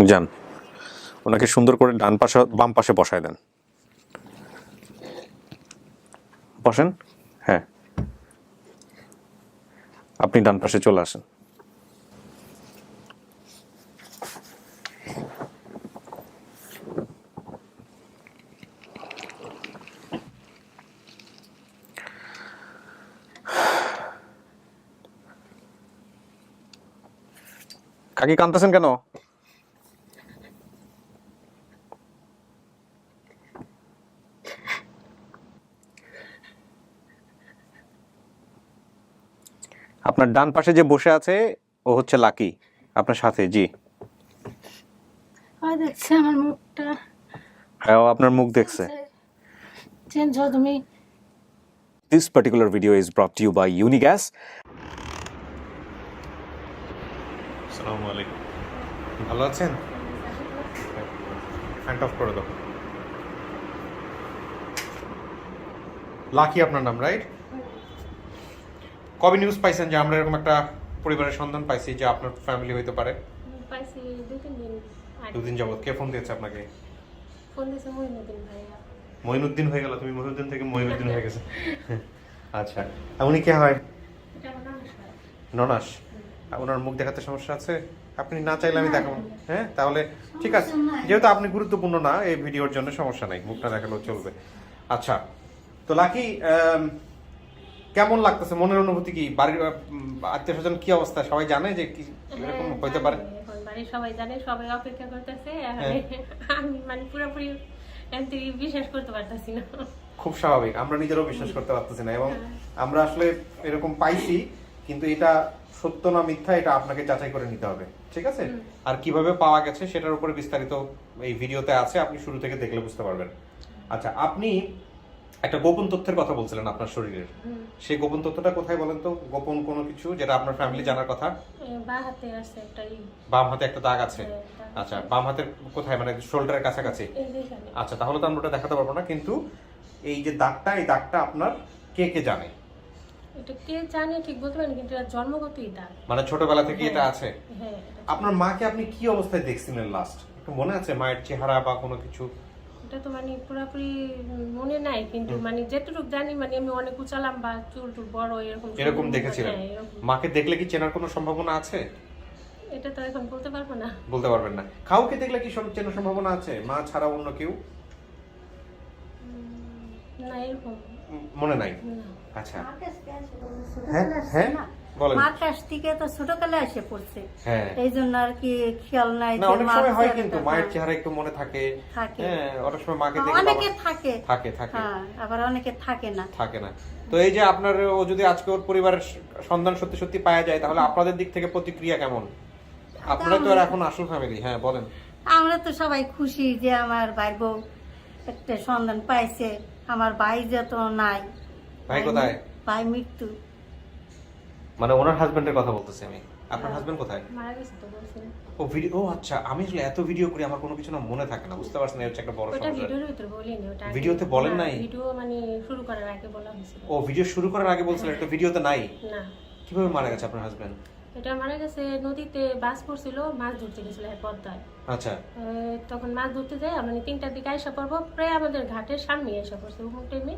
যান, ওনাকে সুন্দর করে ডান পাশে বাম পাশে বসায় দেন। বসেন। হ্যাঁ, আপনি ডান পাশে চলে আসেন। কাকি কাঁদতেছেন কেন? আপনার ডান পাশে যে বসে আছে ও হচ্ছে লাকি, আপনার সাথে। জি দেখছে আমার মুখটা। হ্যাঁ, ও আপনার মুখ দেখছে। চেঞ্জ হও তুমি। This particular video is brought to you by Unigas. আসসালামু আলাইকুম, ভালো আছেন? ফ্যানটা অফ করে দাও। লাকি আপনার নাম, রাইট? কবে নিউজ পাইছেন যে আমরা এরকম একটা পরিবারের সন্ধান পাইছি যে আপনার ফ্যামিলি হইতে পারে? পাইছি 2-3 দিন আগে। 2 দিন যাবত। কে ফোন দিয়েছে আপনাকে? ফোন দিয়েছে মইনুদ্দিন ভাইয়া। মইনুদ্দিন হয়ে গেল, তুমি মহিউদ্দিন থেকে মইনুদ্দিন হয়ে গেছে। আচ্ছা, উনি কে হয়? এটা আমার ননদ হয়। ননাস। ওনার মুখ দেখাতে সমস্যা আছে? আপনি না চাইলে আমি দেখাবো। হ্যাঁ, তাহলে ঠিক আছে, যেহেতু আপনি গুরুত্বপূর্ণ না এই ভিডিওর জন্য, সমস্যা নাই, মুখটা দেখালেও চলবে। আচ্ছা, তো লাকি, কেমন লাগতেছে? মনের অনুভূতি কি? বাড়ির আত্মীয় স্বজন কি অবস্থা? সবাই জানে যে কি এরকম হইতে পারে? এখন বাড়ির সবাই জানে, সবাই অপেক্ষা করতেছে। হ্যাঁ। আমি মানে পুরোপুরি এমনি বিশ্বাস করতে পারতাছি না। খুব স্বাভাবিক, আমরা নিজেরও বিশ্বাস করতে পারতেছি না, এবং আমরা আসলে এরকম পাইছি, কিন্তু এটা সত্য না মিথ্যা এটা আপনাকে যাচাই করে নিতে হবে, ঠিক আছে? আর কিভাবে পাওয়া গেছে সেটার উপরে বিস্তারিত এই ভিডিওতে আছে, আপনি শুরু থেকে দেখলে বুঝতে পারবেন। আচ্ছা, আপনি একটা গোপন তথ্যের কথা বলছিলেন আপনার শরীরের, সেই গোপন তথ্যটা কোথায় বলেন তো? গোপন কোনো কিছু যেটা আপনার ফ্যামিলি জানার কথা। বাঁ হাতে আছে একটা বাম হাতে একটা দাগ আছে। দাগ আছে। আচ্ছা, বাম হাতের কোথায়, মানে শোল্ডারের কাছাকাছি? এই যেখানে। আচ্ছা, তাহলে তো আমরা ওটা দেখাতে পারবো না, কিন্তু এই যে দাগটা, এই দাগটা আপনার কে কে জানে? এটা কে জানে ঠিক বলতে পারি না, কিন্তু এটা জন্মগতই দাগ। মানে ছোটবেলা থেকে এটা আছে? হ্যাঁ। আপনার মাকে আপনি কি অবস্থায় দেখছিলেন লাস্ট? একটু মনে আছে মায়ের চেহারা বা কোনো কিছু? এটা তো মানে পুরোপুরি মনে নাই, কিন্তু মানে যেটুকু জানি মানে আমি অনেক উচালাম বা চুল টুল বড় এরকম দেখেছিলেন? হ্যাঁ, এরকম। মাকে দেখলে কি চেনার কোনো সম্ভাবনা আছে? এটা তো এখন বলতে পারবো না। বলতে পারবেন না। কাউকে দেখলে কি চেনার সম্ভাবনা আছে, মা ছাড়া অন্য কেউ? না, এরকম মনে নাই? না। আচ্ছা, হ্যাঁ হ্যাঁ বলেন। মার কাছ থেকে তো ছোটকালে এসে পড়ছে, হ্যাঁ, এই জন্য আর কি খেয়াল নাই না যে অনেক মার সময় হয় চেহারাটা কিন্তু মায়ের চেহারা একটু মনে থাকে। থাকে। হ্যাঁ, অনেক সময় মাকে দেখে অনেকে বাবা- থাকে থাকে থাকে হ্যাঁ, আবার অনেকে থাকে না। থাকে না। তো এই যে আপনার, ও যদি আজকে ওর পরিবারের সন্ধান সত্যি সত্যি পাওয়া যায়, তাহলে আপনাদের দিক থেকে প্রতিক্রিয়া কেমন? আপনারা তো আর এখন আসল ফ্যামিলি। হ্যাঁ, বলেন। আমরা তো সবাই খুশি যে আমার ভাই বউ একটা সন্ধান পাইছে। আমার ভাই যত নাই। ভাই কোথায়? ভাই মৃত্যু। মানে ওনার হাজবেন্ডের কথা বলতেছি আমি। আপনার হাজবেন্ড কোথায়? মারা গেছে তো বলছিলেন। ও ভিডিও, ও আচ্ছা, আমি আসলে এত ভিডিও করি আমার কোনো কিছু না মনে থাকে না, বুঝতে পারছেন? এই হচ্ছে একটা বড় ওটা সমস্যা। ভিডিওর ভিতর বলিনি, ওটা আগে- ভিডিওতে বলেন না, নাই? ভিডিও মানে শুরু করার আগে বলা হয়েছিল। ও ভিডিও শুরু করার আগে বলছিলেন, এটা ভিডিওতে নাই? না, কিভাবে মারা গেছে আপনার হাজবেন্ড? এটা মারা গেছে নদীতে বাস পড়ছিল, মাছ ধরতে গেছিল পদ্মায়। আচ্ছা, তখন মাছ ধরতে যায় মানে 3টার দিকে আইসা পড়বো, প্রায় আমাদের ঘাটের সামনে এসে পড়ছে ওই টাইমে।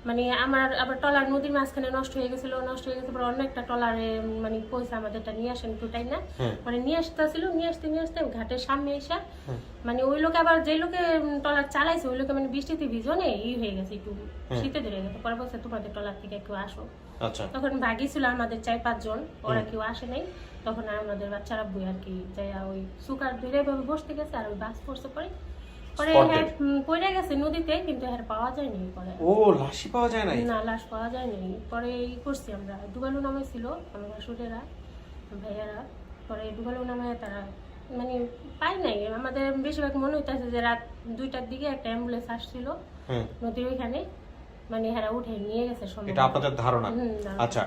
মানে আমার আবার টলার নদীর মাঝখানে নষ্ট হয়ে গেছে পরে অন্য একটা টলারে মানে পয়সা আমাদেরটা নিয়ে আসেন দুটাই না, মানে নিয়ে আসতে নিয়ে আসতে ঘাটের সামনে এসে মানে ওই লোকে আবার যে লোকে টলার চালাইছে ওই লোকে মানে বৃষ্টিতে ভিজনে হয়ে গেছে, একটু শীতে ধরে গেছে। পরে বলছে তোমাদের টলার থেকে একটু আসো। আচ্ছা, তখন বাকি ছিল আমাদের 4-5 জন, ওরা কেউ আসে নাই। তখন আমাদের বাচ্চারা বই আর কি যাই ওই সুকার ধরে ভাবে বসতে গেছে, আর ওই বাস পড়ছে পরে Spotted? পড়ে গেছে নদীতে, কিন্তু আর পাওয়া যায়নি। পরে ও লাশই পাওয়া যায় নাই? না, লাশ পাওয়া যায়নি। পরে করছি আমরা ডুবালু নামে ছিল আমার শাশুড়েরা ভাইয়ারা, পরে ডুবালু নামে তারা মানে পাই নাই। আমাদের বেশিরভাগ মনে হইতেছে যে রাত 2টার দিকে একটা অ্যাম্বুলেন্স আসছিল নদীর ওইখানে, মানে হেরা উঠে নিয়ে গেছে সম্ভবত। এটা আপনাদের ধারণা? ধারণা। আচ্ছা,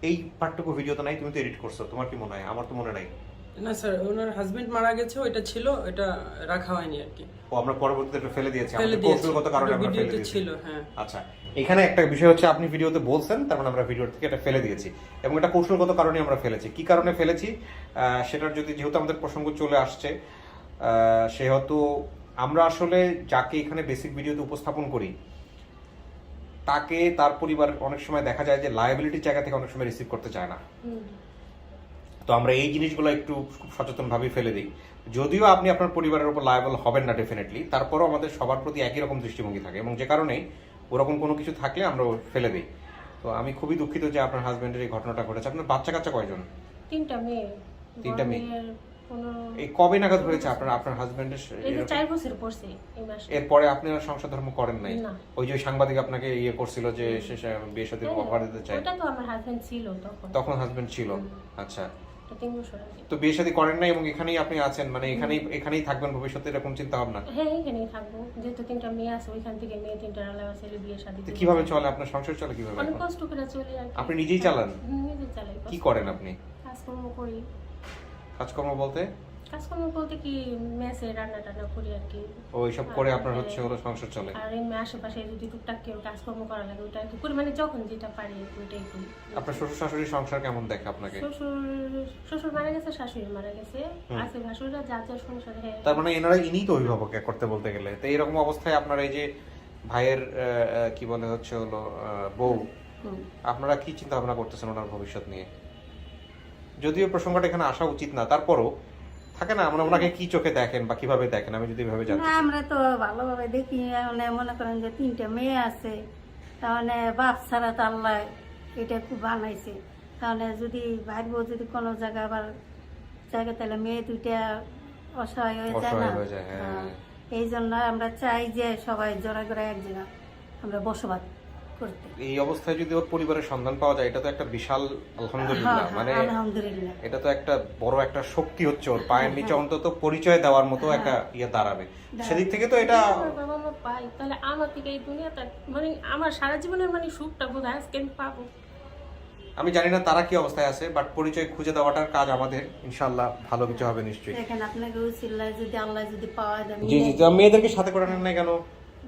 এই পার্টটুকু ভিডিওতে নাই, তুমি তো এডিট করছো, তোমার কি মনে হয়? আমার তো মনে নাই। না স্যার, ওনার হাজবেন্ড মারা গেছে, ওইটা ছিল, এটা রাখা হয়নি আর কি, ও আমরা পরবর্তীতে এটা ফেলে দিয়েছি, ফেলে আমাদের দিয়েছি। কৌশলগত কারণে আমরা ফেলে ভিডিওতে দিয়েছি। ছিল, হ্যাঁ। আচ্ছা, এখানে একটা বিষয় হচ্ছে, আপনি ভিডিওতে বলছেন, তার মানে আমরা ভিডিও থেকে এটা ফেলে দিয়েছি, এবং এটা কৌশলগত কারণে আমরা ফেলেছি। কি কারণে ফেলেছি সেটার যদি, যেহেতু আমাদের প্রসঙ্গ চলে আসছে, সেহেতু আমরা আসলে যাকে এখানে বেসিক ভিডিওতে উপস্থাপন করি তাকে তার পরিবার অনেক সময় দেখা যায় যে লায়াবিলিটির জায়গা থেকে অনেক সময় রিসিভ করতে চায় না। তো আমরা এই জিনিসগুলো একটু খুব সচেতনভাবে ফেলে দিই। যদিও আপনি আপনার পরিবারের উপর লায়াবল হবেন না ডেফিনেটলি, তারপরও আমাদের সবার প্রতি একই রকম দৃষ্টিভঙ্গি থাকে এবং যে কারণে ওরকম কোনো কিছু থাকলে আমরা ফেলে দিই। তো আমি খুবই দুঃখিত যে আপনার হাজবেন্ডের এই ঘটনাটা ঘটেছে। আপনার বাচ্চা কাচ্চা কয়জন? 3টা মেয়ে। 3টা মেয়ে। 15 এই কবে নাগাদ হয়েছে আপনার হাজবেন্ডের? এই যে 4 বছর পড়ছে এই মাসে। এরপরে আপনি আর সংসার ধর্ম করেন নাই? না। ওই যে সাংবাদিক আপনাকে ইয়ে করছিল যে সে বিয়ে শাদীর অফার দিতে চায়, ওটা তো আমার হাজবেন্ড ছিল তখন হাজবেন্ড ছিল। আচ্ছা, তো 3 বছর আগে। তো বিয়ে শাদী করেন নাই এবং এখানেই আপনি আছেন, মানে এখানেই থাকবেন ভবিষ্যতে, এরকম চিন্তা ভাবনা? হ্যাঁ, এখানেই থাকবো, যেহেতু 3টা মেয়ে আছে, ওইখান থেকে মেয়ে 3টার আলাদা ছেলে বিয়ে শাদী। তো কিভাবে চলে আপনার সংসার? চলে কিভাবে? অনেক কষ্ট করে চলি আর কি। আপনি নিজেই চালান? নিজে চালাই। কি করেন আপনি? কাজকর্ম করি। কাজকর্ম বলতে? কাজকর্ম বলতে কি মেসে রান্না টান্না করি আর কি। ও এইসব করে আপনার হচ্ছে হলো সংসার চলে? আর এমনি আশেপাশে যদি টুকটাক কেউ কাজকর্ম করা লাগে ওটা একটু করি, মানে যখন যেটা পারি ওইটাই করি। আপনার শ্বশুর শাশুড়ি সংসার কেমন দেখে আপনাকে? শ্বশুর মারা গেছে, শাশুড়ি মারা গেছে, আছে ভাসুররা যার যার সংসার। হ্যাঁ, তার মানে ইনিই তো অভিভাবক করতে বলতে গেলে। তো এইরকম অবস্থায় আপনার এই যে ভাইয়ের কি বলে হচ্ছে হলো বউ, আপনারা কি চিন্তা ভাবনা করতেছেন ওনার ভবিষ্যৎ নিয়ে? যদিও প্রসঙ্গটা এখানে আসা উচিত না, তারপরও থাকে না, আমরা ওনাকে কি চোখে দেখেন বা কিভাবে দেখেন, আমি যদি এভাবে জানতে না, চাই। আমরা তো ভালোভাবে দেখি। মানে মনে করেন যে 3টা মেয়ে আছে, তাহলে বাপ ছাড়া তো আল্লাহ এটা খুব বানাইছে। তাহলে যদি ভাববো যদি কোনো জায়গা আবার জায়গা, তাহলে মেয়ে 2টা অসহায় হয়ে যায় না। অসহায় হয়ে যায়, হ্যাঁ। হ্যাঁ, এই জন্য আমরা চাই যে সবাই জোড়া করে এক জায়গা আমরা বসবাস করতে। এই অবস্থায় যদি ওর পরিবারের সন্ধান পাওয়া যায়, এটা তো একটা বিশাল আলহামদুলিল্লাহ, হ্যাঁ, মানে আলহামদুলিল্লাহ। এটা তো একটা বড় একটা শক্তি হচ্ছে ওর পায়ের নিচে অন্তত পরিচয় দেওয়ার মতো একটা ইয়ে দাঁড়াবে। সেদিক থেকে তো এটা আমার বাবা মা পাই, তাহলে আমার থেকে এই দুনিয়াটা মানে আমার সারা জীবনের মানে সুখটা বোধ হয় আজকে আমি পাবো। আমি জানি না তারা কি অবস্থায় আছে, বাট পরিচয় খুঁজে দেওয়াটার কাজ আমাদের, ইনশাআল্লাহ ভালো কিছু হবে নিশ্চয়ই। দেখেন আপনাকে উচিল্লায় যদি আল্লাহ যদি পাওয়া যায়। জি জি, তো মেয়েদেরকে সাথে করে নেন নাই কেন?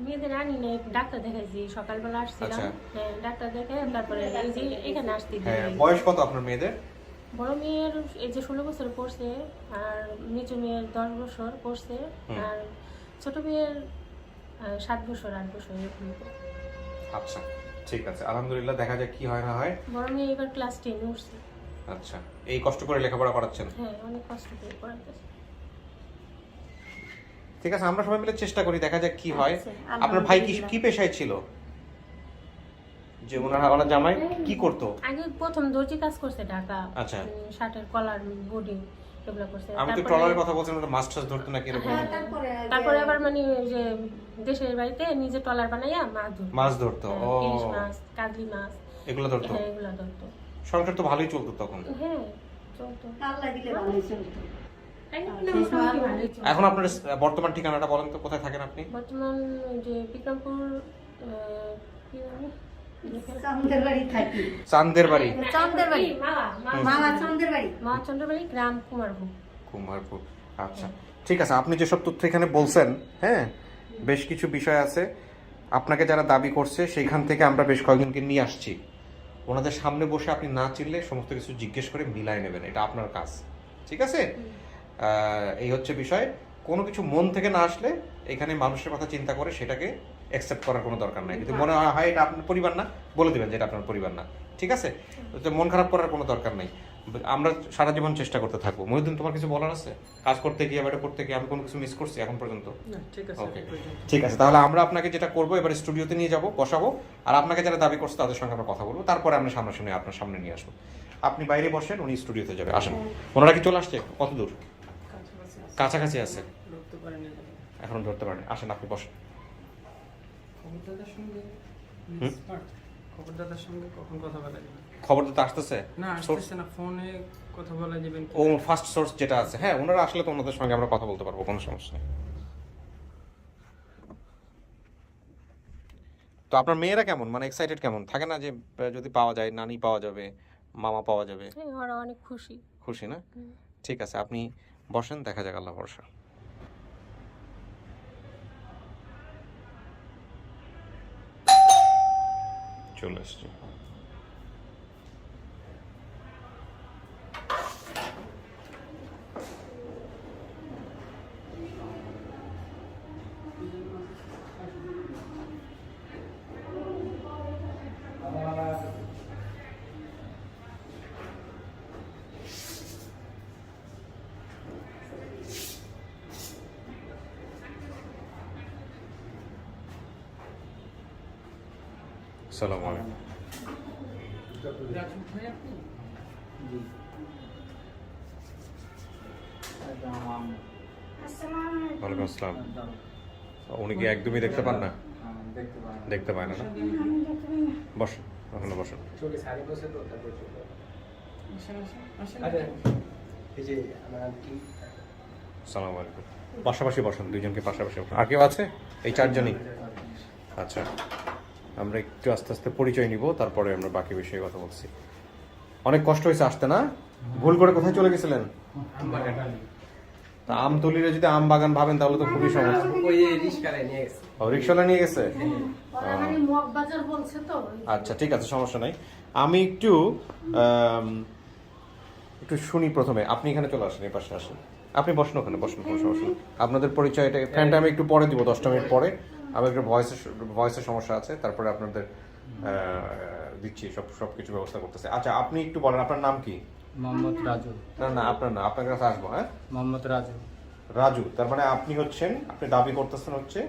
মেয়েদের আনি নাই, ডাক্তার দেখাইছি, সকালবেলা আসছিলাম। আচ্ছা। হ্যাঁ, ডাক্তার দেখে তারপরে এই যে এখানে আসতে হ্যাঁ, বয়স কত আপনার মেয়েদের? বড় মেয়ের এই যে 16 বছর পড়ছে, আর নিচু মেয়ের 10 বছর পড়ছে, আর ছোট মেয়ের 7 বছর 8 বছর এরকম। আচ্ছা, ঠিক আছে, আলহামদুলিল্লাহ, দেখা যাক কি হয় না হয়। বড় মেয়ে এবার ক্লাস 10 উঠছে। আচ্ছা, এই কষ্ট করে লেখাপড়া করাচ্ছেন? হ্যাঁ, অনেক কষ্ট করে পড়াতেছে। ঠিক আছে, আমরা সবাই মিলে চেষ্টা করি, দেখা যাক কি হয়। আচ্ছা, আপনার ভাই কি আলহামদুলিল্লাহ। কি পেশায় ছিল? যে ওনার জামাই কি করতো? আগে প্রথম দর্জি কাজ করছে ঢাকা। আচ্ছা। শার্টের কলার, বডি এগুলো করছে। আমি তো তারপরে- ট্রলারের কথা বলছিলাম, ওটা মাছ টাছ ধরতো নাকি এরকম? হ্যাঁ, তারপরে আবার মানে ওই যে দেশের বাড়িতে নিজে ট্রলার বানাইয়া মাছ ধরতো। ও, ইলিশ মাছ, কাজলি মাছ, এগুলো ধরতো। হ্যাঁ, এগুলো ধরতো। সংসার তো ভালোই চলতো তখন। হ্যাঁ, চলতো। আল্লাহ দিলে ভালোই চলতো। এখন আপনার বর্তমান ঠিকানাটা বলেন তো, কোথায় থাকেন আপনি? বর্তমান ওই যে বিক্রমপুর কি জানি? চাঁদের বাড়ি থাকি। চান্দের বাড়ি, চাঁদের বাড়ি, মামা চাঁদের বাড়ি, মাচন্দ্রবাড়ি, গ্রাম কুমারভূম। কুমারপুর। আচ্ছা, ঠিক আছে, আপনি যেসব তথ্য এখানে বলছেন, হ্যাঁ, বেশ কিছু বিষয় আছে আপনাকে যারা দাবি করছে সেইখান থেকে আমরা বেশ কয়েকজনকে নিয়ে আসছি। ওনাদের সামনে বসে আপনি না চিনলে সমস্ত কিছু জিজ্ঞেস করে মিলাই নেবেন, এটা আপনার কাজ, ঠিক আছে? এই হচ্ছে বিষয়। কোনো কিছু মন থেকে না আসলে এখানে মানুষের কথা চিন্তা করে সেটাকে অ্যাকসেপ্ট করার কোনো দরকার নাই। যদি মনে হয় এটা আপনার পরিবার না, বলে দিবেন যে এটা আপনার পরিবার না, ঠিক আছে? তো মন খারাপ করার কোনো দরকার নাই। আমরা সারা জীবন চেষ্টা করতে থাকবো। মহিউদ্দিন, তোমার কিছু বলার আছে? কাজ করতে গিয়ে এটা করতে গিয়ে আমি কোনো কিছু মিস করছি এখন পর্যন্ত? না, ঠিক আছে। ওকে, ঠিক আছে, তাহলে আমরা আপনাকে যেটা করবো, এবার স্টুডিওতে নিয়ে যাবো, বসাবো, আর আপনাকে যারা দাবি করছে তাদের সঙ্গে আমরা কথা বলবো, তারপরে আমরা সামনাসামনি আপনার সামনে নিয়ে আসবো। আপনি বাইরে বসেন, উনি স্টুডিওতে যাবে, আসেন। ওনারা কি চলে আসছে? কত দূর? কাছাকাছি আছে। কাছাকাছি আছে, ধরতে পারেনি। এখন ধরতে পারেন। আসেন, আপনি বসেন। খবরদাদার সঙ্গে খবরদাদার সঙ্গে কখন কথা বলা যাবে? খবর তো আসতেছে না, আসতেছে না, ফোনে কথা বলা যাবে ও ফার্স্ট সোর্স যেটা আছে, হ্যাঁ, ওনারা আসলে তো ওনাদের সঙ্গে আমরা কথা বলতে পারবো, কোনো সমস্যা নেই। তো আপনার মেয়েরা কেমন, মানে এক্সাইটেড কেমন থাকে না যে যদি পাওয়া যায়, নানি পাওয়া যাবে, মামা পাওয়া যাবে? হ্যাঁ, ওরা অনেক খুশি। খুশি না? ঠিক আছে, আপনি বসেন, দেখা যাক, আল্লাহ ভরসা। চলে এসছি। আসসালামু আলাইকুম। ওয়ালাইকুম আসসালাম। উনি কি একদমই দেখতে পান না? দেখতে পায় না না? বসুন, ওখানে বসুন। আসসালামু আলাইকুম। পাশাপাশি বসুন, দুইজনকে পাশাপাশি বসুন। আর কেউ আছে? এই চারজনই? আচ্ছা, আমরা একটু আস্তে আস্তে পরিচয় নিব, তারপরে আমরা বাকি বিষয়ে কথা বলছি। অনেক কষ্ট হয়েছে আসতে না? ভুল করে কোথায় চলে গেছিলেন? তা আমতলিরে যদি আম বাগান ভাবেন তাহলে তো খুবই সমস্যা। ও, রিকশাওয়ালা নিয়ে গেছে? আচ্ছা, ঠিক আছে, সমস্যা নাই। আমি একটু শুনি প্রথমে। আপনি এখানে চলে আসেন, এই পাশে আসেন। আপনি বসুন, ওখানে বসুন, কোনো সমস্যা নেই। আপনাদের পরিচয়টা, ফ্যানটা আমি একটু পরে দিব, 10টা মিনিট পরে। আমার একটু ভয়েসের সমস্যা আছে, তারপরে আপনাদের দিচ্ছি, সবকিছু ব্যবস্থা করতেছে। আচ্ছা, আপনি একটু বলেন আপনার নাম কি? মোহাম্মদ রাজু। না, আপনার না, আপনার কাছে আসবো। হ্যাঁ, মোহাম্মদ রাজু। রাজু, তার মানে আপনি দাবি করতেছেন হচ্ছে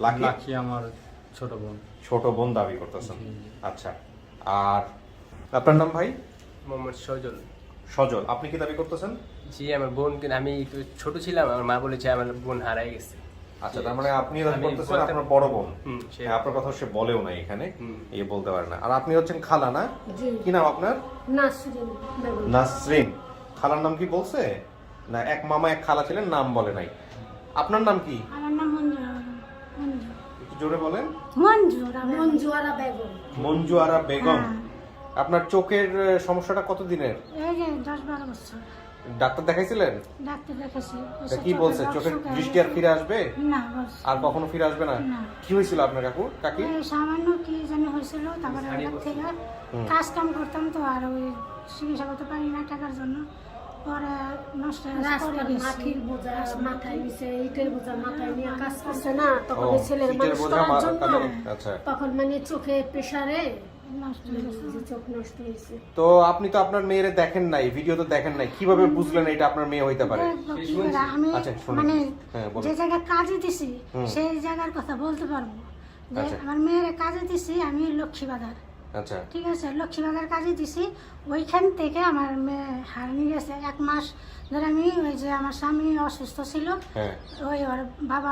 লাকি আমার ছোট বোন। ছোট বোন দাবি করতেছেন। আচ্ছা, আর আপনার নাম ভাই? মোহাম্মদ সজল। সজল, আপনি কি দাবি করতেছেন? জি, আমার বোন, আমি একটু ছোট ছিলাম, আমার মা বলেছে আমার বোন হারাই গেছে। আচ্ছা, তার মানে আপনি দাবি আমি করতেছেন বলতে- আপনার বড় বোন। সে- হ্যাঁ, আপনার কথা সে বলেও না এখানে, হুম। এই বলতে পারে না। আর আপনি হচ্ছেন খালা না? জি। কি নাম আপনার? নাসরিন বেগম। নাসরিন। খালার নাম কি বলছে? না, এক মামা এক খালা ছিলেন, নাম বলে নাই। আপনার নাম কি? আমার নাম একটু জোরে বলেন। মঞ্জুরা বেগম। মঞ্জু আরা বেগম। আপনার চোখের সমস্যাটা কতদিনের? এই যে 10-12 বছর ডাক্তার দেখাইছিলেন? ডাক্তার দেখাইছি। তা কি বলছে? চোখের দৃষ্টি আর ফিরে আসবে? না, বলছে আর কখনো ফিরে আসবে না? না। কি হয়েছিল আপনার কাকি? এই সামান্য কি জানি হয়েছিল, তারপরে ওখান থেকে কাজ কাম করতাম তো, আর ওই চিকিৎসা করতে পারি না টাকার জন্য, পরে নষ্ট করে গেছে। মাটির বোঝা মাথায় নিচে, ইটের বোঝা মাথায় নিয়ে কাজ করছে না, তখন ও, ওই ছেলের ইটের মানুষ বোঝা করার জন্য আচ্ছা। তখন মানে চোখে প্রেসারে নষ্ট হয়ে গেছে। চোখ নষ্ট হয়েছে। তো আপনি তো আপনার মেয়েরে দেখেন নাই, ভিডিও তো দেখেন নাই, কিভাবে বুঝলেন এটা আপনার মেয়ে হইতে পারে? দেখবো কি করে, আমি আচ্ছা, শুনুন। মানে হ্যাঁ, বলুন। যে জায়গায় কাজে দিছি সেই জায়গার কথা বলতে পারবো। যে আচ্ছা। আমার মেয়ের কাজে দিছি আমি লক্ষ্মীবাজার, আচ্ছা, ঠিক আছে, লক্ষ্মীবাজার কাজে দিছি। ওইখান থেকে আমার মেয়ে হারিয়ে গেছে 1 মাস ধরে। আমি ওই যে আমার স্বামী অসুস্থ ছিল, হ্যাঁ, ওই ওর বাবা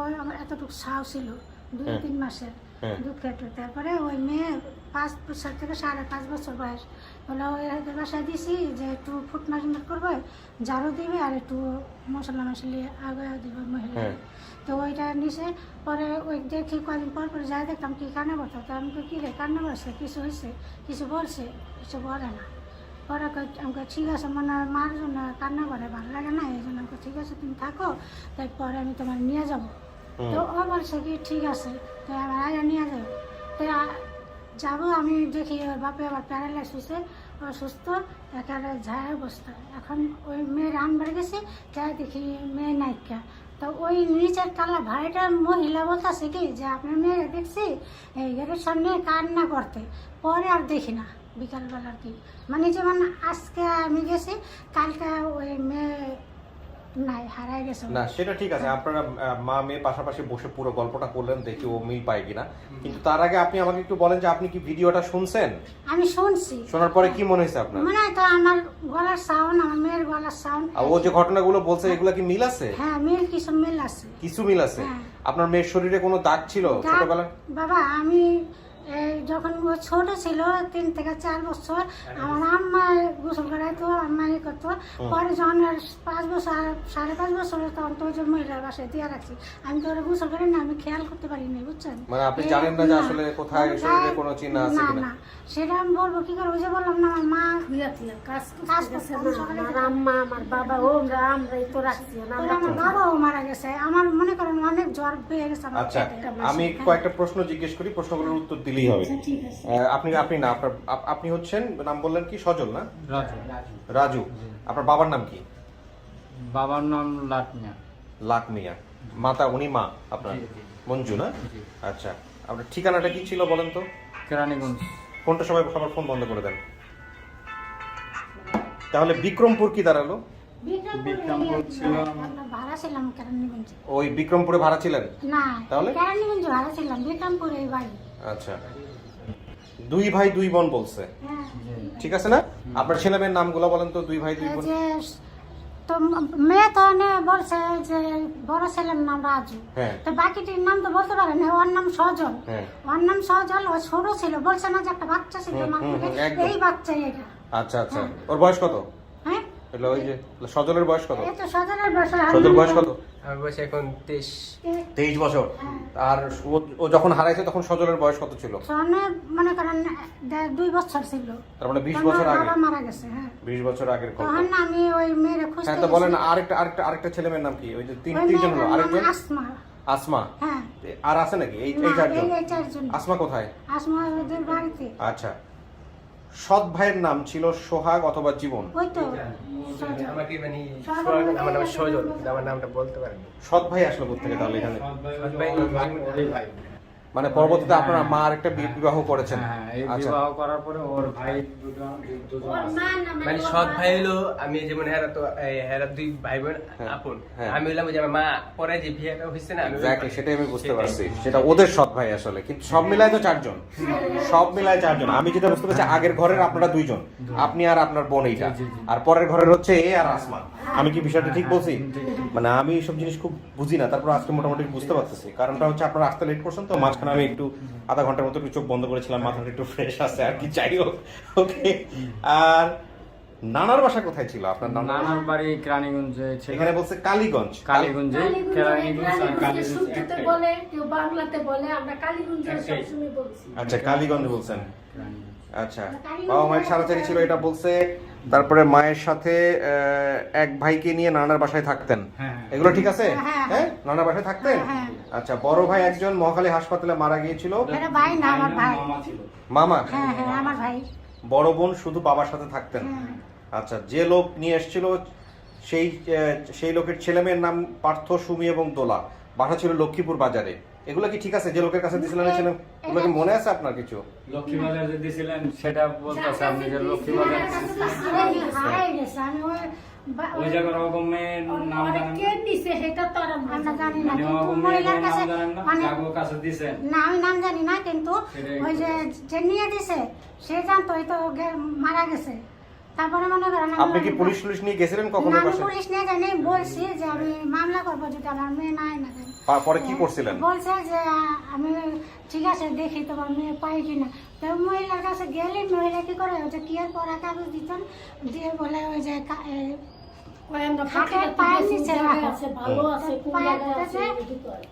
ওই আমার এতটুকু সাও ছিল 2-3 মাসের হ্যাঁ। দুঃখের। তারপরে ওই মেয়ে 5 বছর থেকে 5.5 বছর বয়স হলো, এদের বাসায় দিছি যে একটু ফুট মার্জমেন্ট করবে, ঝাড়ু দিবে আর একটু মশলা মশলি আগে দিবে মহিলা। হ্যাঁ। তো ওইটা নিচে পরে ওই দেখি কদিন পর পরে যাই দেখতাম কি কান্না করতো। তো আমি কি রে কান্না করছে, কিছু হয়েছে, কিছু বলছে, কিছু বলে না। পরে আমাকে ঠিক আছে, মানে মার জন্য কান্না করে, ভালো লাগে না, এই জন্য আমাকে ঠিক আছে তুমি থাকো, তারপরে আমি তোমার নিয়ে যাব। তো ও বলছে কি ঠিক আছে, তো আমার আয়া নিয়ে যাবো। তো যাবো, আমি দেখি ওর বাপে আবার প্যারালাইস হয়েছে, অসুস্থ, একেবারে যায় অবস্থা। এখন ওই মেয়ের আনবার গেছি, যাই দেখি মেয়ে নায়িকা। তো ওই নিচের তালা ভাইটা মহিলা বলতেছে কি যে আপনার মেয়েরা দেখছি এই গেটের সামনে কান্না করতে, পরে আর দেখি না বিকালবেলা আর কি। মানে যেমন আজকে আমি গেছি, কালকে ওই মেয়ে নাই, হারাই গেছে। না সেটা ঠিক আছে, আপনারা মা মেয়ে পাশাপাশি বসে পুরো গল্পটা করলেন, দেখি ও মিল পায় কিনা। কিন্তু তার আগে আপনি আমাকে একটু বলেন যে আপনি কি ভিডিওটা শুনছেন? আমি শুনছি, শোনার পরে কি মনে হয়েছে আপনার? মনে হয় তো আমার গলার সাউন্ড, আমার মেয়ের গলার সাউন্ড। আর ও যে ঘটনাগুলো বলছে এগুলো কি মিল আছে? হ্যাঁ, মিল কিছু মিল আছে। কিছু মিল আছে? হ্যাঁ। আপনার মেয়ের শরীরে কোনো দাগ ছিল ছোটবেলায়? বাবা আমি এই যখন ও ছোট ছিল 3 থেকে 4 বছর, আমার আম্মা গোসল করাইতো, আম্মা ই করতো। পরে যখন 5 বছর 5.5 বছর, তখন তো ওই যে মহিলার বাসায় দিয়ে রাখছি। আমি তো ওরা গোসল করি না, আমি খেয়াল করতে পারিনি, বুঝছেন? মানে আপনি জানেন না যে আসলে কোথায় শরীরে কোনো চিহ্ন আছে না কিনা? না, সেটা আমি বলবো কি করে? ওই যে বললাম না, আমার মা কাজ কাজ করছে করছে না, আমার আম্মা আমার বাবা আমরাই তো রাখছি না। ওরা আমার বাবাও মারা গেছে। আমার মনে করেন অনেক জ্বর পেয়ে গেছে আমার আচ্ছা, পেটে। আমি কয়েকটা প্রশ্ন জিজ্ঞেস করি, প্রশ্নগুলোর উত্তর দিলেই হবে। আপনি না, আপনি হচ্ছেন, নাম বললেন কি? সজল না? রাজু। রাজু। আপনার বাবার নাম কি? বাবার নাম লাটমিয়া। লাখ মিয়া। মাতা, উনি মা আপনার? জি, জি। মঞ্জু না? জি। আচ্ছা, আপনার ঠিকানাটা কি ছিল বলেন তো? কেরানীগঞ্জ। ফোনটা সবার ফোন বন্ধ করে দেন। তাহলে বিক্রমপুর কি দাঁড়ালো? বিক্রমপুর ছিল আমরা ভাড়া ছিলাম কেরানীগঞ্জে। ওই বিক্রমপুরে ভাড়া ছিলেন? না, তাহলে? কেরানীগঞ্জে ভাড়া ছিলাম, বিক্রমপুরে এই বাড়ি। আচ্ছা, দুই ভাই দুই বোন বলছে, হ্যাঁ ঠিক আছে না? আপনার ছেলে মেয়ের নামগুলো বলেন তো, দুই ভাই দুই এই বোন। যে তো মেয়ে তো বলছে যে বড় ছেলের নাম রাজু, হ্যাঁ তো বাকিটির নাম তো বলতে পারে না। ওর নাম সজল, হ্যাঁ ওর নাম সজল। ও ছোট ছিল, বলছে না যে একটা বাচ্চা ছিল হুম, মার হুম, পেটে, হুম, একদম। এই বাচ্চা এটা। আচ্ছা আচ্ছা, ওর বয়স কত? হ্যাঁ হলো ওই যে সজলের বয়স কত? এই তো সজলের বয়স। সজল বয়স কত? আমার বয়স এখন 23। 23 বছর। আর ও যখন হারাইছে তখন সজলের বয়স কত ছিল? সনে মনে করেন 2 বছর ছিল, তার মানে 20 তখন বছর ওর আগে। বাবা মারা গেছে। হ্যাঁ 20 বছর আগের কথা। তখন আমি ওই মেয়েরে খুঁজতে হ্যাঁ, তো বলেন গেছি। আরেকটা ছেলে মেয়ের নাম কি? ওই যে ওই তিনজন হলো, মেয়েটার নাম আরেকজন আসমা। আসমা। হ্যাঁ আর আছে নাকি? এই না, চারজন। এই চারজন। আসমা কোথায়? আসমা ওদের বাড়িতে। আচ্ছা, সৎ ভাইয়ের নাম ছিল সোহাগ অথবা জীবন। ওই তো আমাকে মানে আমার নাম সজল, কিন্তু আমার নামটা বলতে পারেনি। সৎ ভাই আসলো কোথেকে তাহলে এখানে? ওই ভাই। মানে পরবর্তীতে আপনার মা আরেকটা বিবাহ করেছেন? হ্যাঁ, এই আচ্ছা, বিবাহ করার পরে ওর ভাই দুজন আছে। মানে সৎ ভাই হলো, আমি যেমন হেরা তো হেরা দুই ভাই বোন হ্যাঁ, আপন। হ্যাঁ। আমি হইলাম যে আমার মা পরে যে বিয়েটা হয়েছে না, আমি এক্স্যাক্টলি সেটাই আমি বুঝতে সেটাই। পারছি, সেটা ওদের সৎ ভাই আসলে। কিন্তু সব মিলায় তো চারজন, সব মিলায় চারজন। আমি যেটা বুঝতে পারছি, আগের ঘরের আপনারা দুইজন, আপনি আর আপনার বোন এইটা, জি, জি। আর পরের ঘরের হচ্ছে এ আর আসমা। আমি কি বিষয়টা ঠিক বলছি? মানে আমি এইসব জিনিস খুব বুঝি না, তারপর আজকে মোটামুটি বুঝতে পারতেছি। কারণটা হচ্ছে আপনারা আসতে লেট করছেন তো, মাঝখানে আমি একটু আধা ঘন্টার মতো একটু চোখ বন্ধ করেছিলাম, মাথাটা একটু ফ্রেশ আছে আর কি, যাই হোক। ওকে, আর নানার বাসা কোথায় ছিল আপনার? নানার বাড়ি কেরানীগঞ্জে ছিল। এখানে বলছে কালীগঞ্জ। কালীগঞ্জে, কেরানীগঞ্জ আর কালীগঞ্জ সুরকিতে একটাই। বলে, কেউ বাংলাতে বলে, আমরা কালীগঞ্জ সবসময় বলছি। আচ্ছা, কালীগঞ্জ বলছেন। কেরানীগঞ্জ। আচ্ছা, বাবা মায়ের ছাড়াছাড়ি ছিল এটা বলছে। তারপরে মায়ের সাথে এক ভাইকে নিয়ে নানার বাসায় থাকতেন, হ্যাঁ। এগুলো ঠিক আছে? হ্যাঁ। হ্যাঁ, নানার বাসায় থাকতেন। হ্যাঁ। আচ্ছা, বড় ভাই একজন মহাখালী হাসপাতালে মারা গিয়েছিল। এটা ভাই না, আমার ভাই। মামা ছিল। মামা। হ্যাঁ হ্যাঁ আমার ভাই। বড় বোন শুধু বাবার সাথে থাকতেন। হ্যাঁ। আচ্ছা, যে লোক নিয়ে এসেছিল সেই লোকের ছেলে মেয়ের নাম পার্থ, সুমি এবং দোলা। বাসা ছিল লক্ষ্মীপুর বাজারে। এগুলো কি ঠিক আছে? যে লোকের কাছে দিয়েছিলেন ছিলেন, এগুলো কি মনে আছে আপনার কিছু? লক্ষ্মীবাজার যে দিয়েছিলেন সেটা বলতেছে আপনি, যে লক্ষ্মীবাজার হারাই গেছে। আমি ওই জায়গার রকমের নাম ওরা জানেন কে না? দিছে সেটা তো আর আমরা আমরা জানি না, মানে কিন্তু ওরকম মহিলার নাম কাছে জানেন না? মানে জাগোর কাছে দিয়েছেন? না, আমি নাম জানি না, কিন্তু সেটাই ওই যে নিয়ে দিছে সে জানতো, ওই তো মারা গেছে। তারপরে মনে করেন আপনি কি পুলিশ নিয়ে গেছিলেন কখনো না, আমি বাসায়? পুলিশ নিয়ে জানি, বলছি যে আমি মামলা করবো যদি আমার মেয়ে নাই না দেয়। পরে কি করছিলেন? বলছে যে আমি ঠিক আছে দেখি তোমার মেয়ে পাই কিনা। তো মহিলার কাছে গেলে মহিলা কি করে, ওই যে কি আর পড়া কাগজ দিতেন, দিয়ে বলে ওই যে ওই আমরা হাতের ফাঁকে পায়ের রাখতে নিচে জায়গা রাখো। আছে, ভালো আছে, কোন পায়ের জায়গায় আছে, কাছে- এদিকে করে।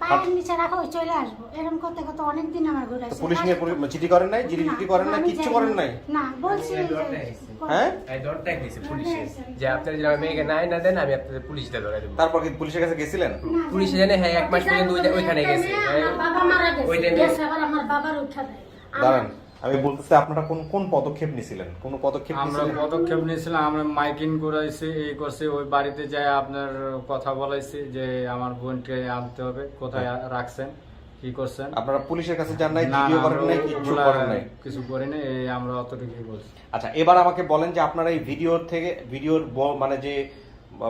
পায়ের নিচে রাখো, ওই চলে আসবো। এরকম করতে করতে অনেকদিন আমার তো ঘুরাইছে। পুলিশ নিয়ে চিঠি করেন নাই? চিঠি করেন নাই? আমি কিচ্ছু যাইনি। করেন নাই? না, বলছি এই যে দরটা এসেছে। হ্যাঁ, এই দরটাই দিয়েছে পুলিশে, যে আপনারা যদি আমার মেয়েকে নাই না দেন, আমি আপনাদের পুলিশে ধরে দেবো। তারপর কি পুলিশের কাছে গেছিলেন? পুলিশে জানে, হ্যাঁ 1 মাস পর্যন্ত ওইখানে গেছে। আমার বাবা মারা গেছে, ওই টাইমে গেছে, আবার আমার বাবার উঠা দেয়। দাঁড়ান, আমি বলতেছি আপনারা কোন পদক্ষেপ নিছিলেন? কোন পদক্ষেপ আমরা নিছিলেন? পদক্ষেপ নিয়েছিলাম, আমরা মাইকিং করাইছি, এই করছি, ওই বাড়িতে যায় আপনার কথা বলাইছি যে আমার বোনকে আনতে হবে, কোথায় রাখছেন, কি করছেন। আপনারা পুলিশের কাছে যান নাই, না, ভিডিও না, করেন আমরা নাই, কিচ্ছু ওগুলা করেন নাই? কিছু করি নাই, এই আমরা অতটুকুই বলছি। আচ্ছা, এবার আমাকে বলেন যে আপনারা এই ভিডিওর মানে যে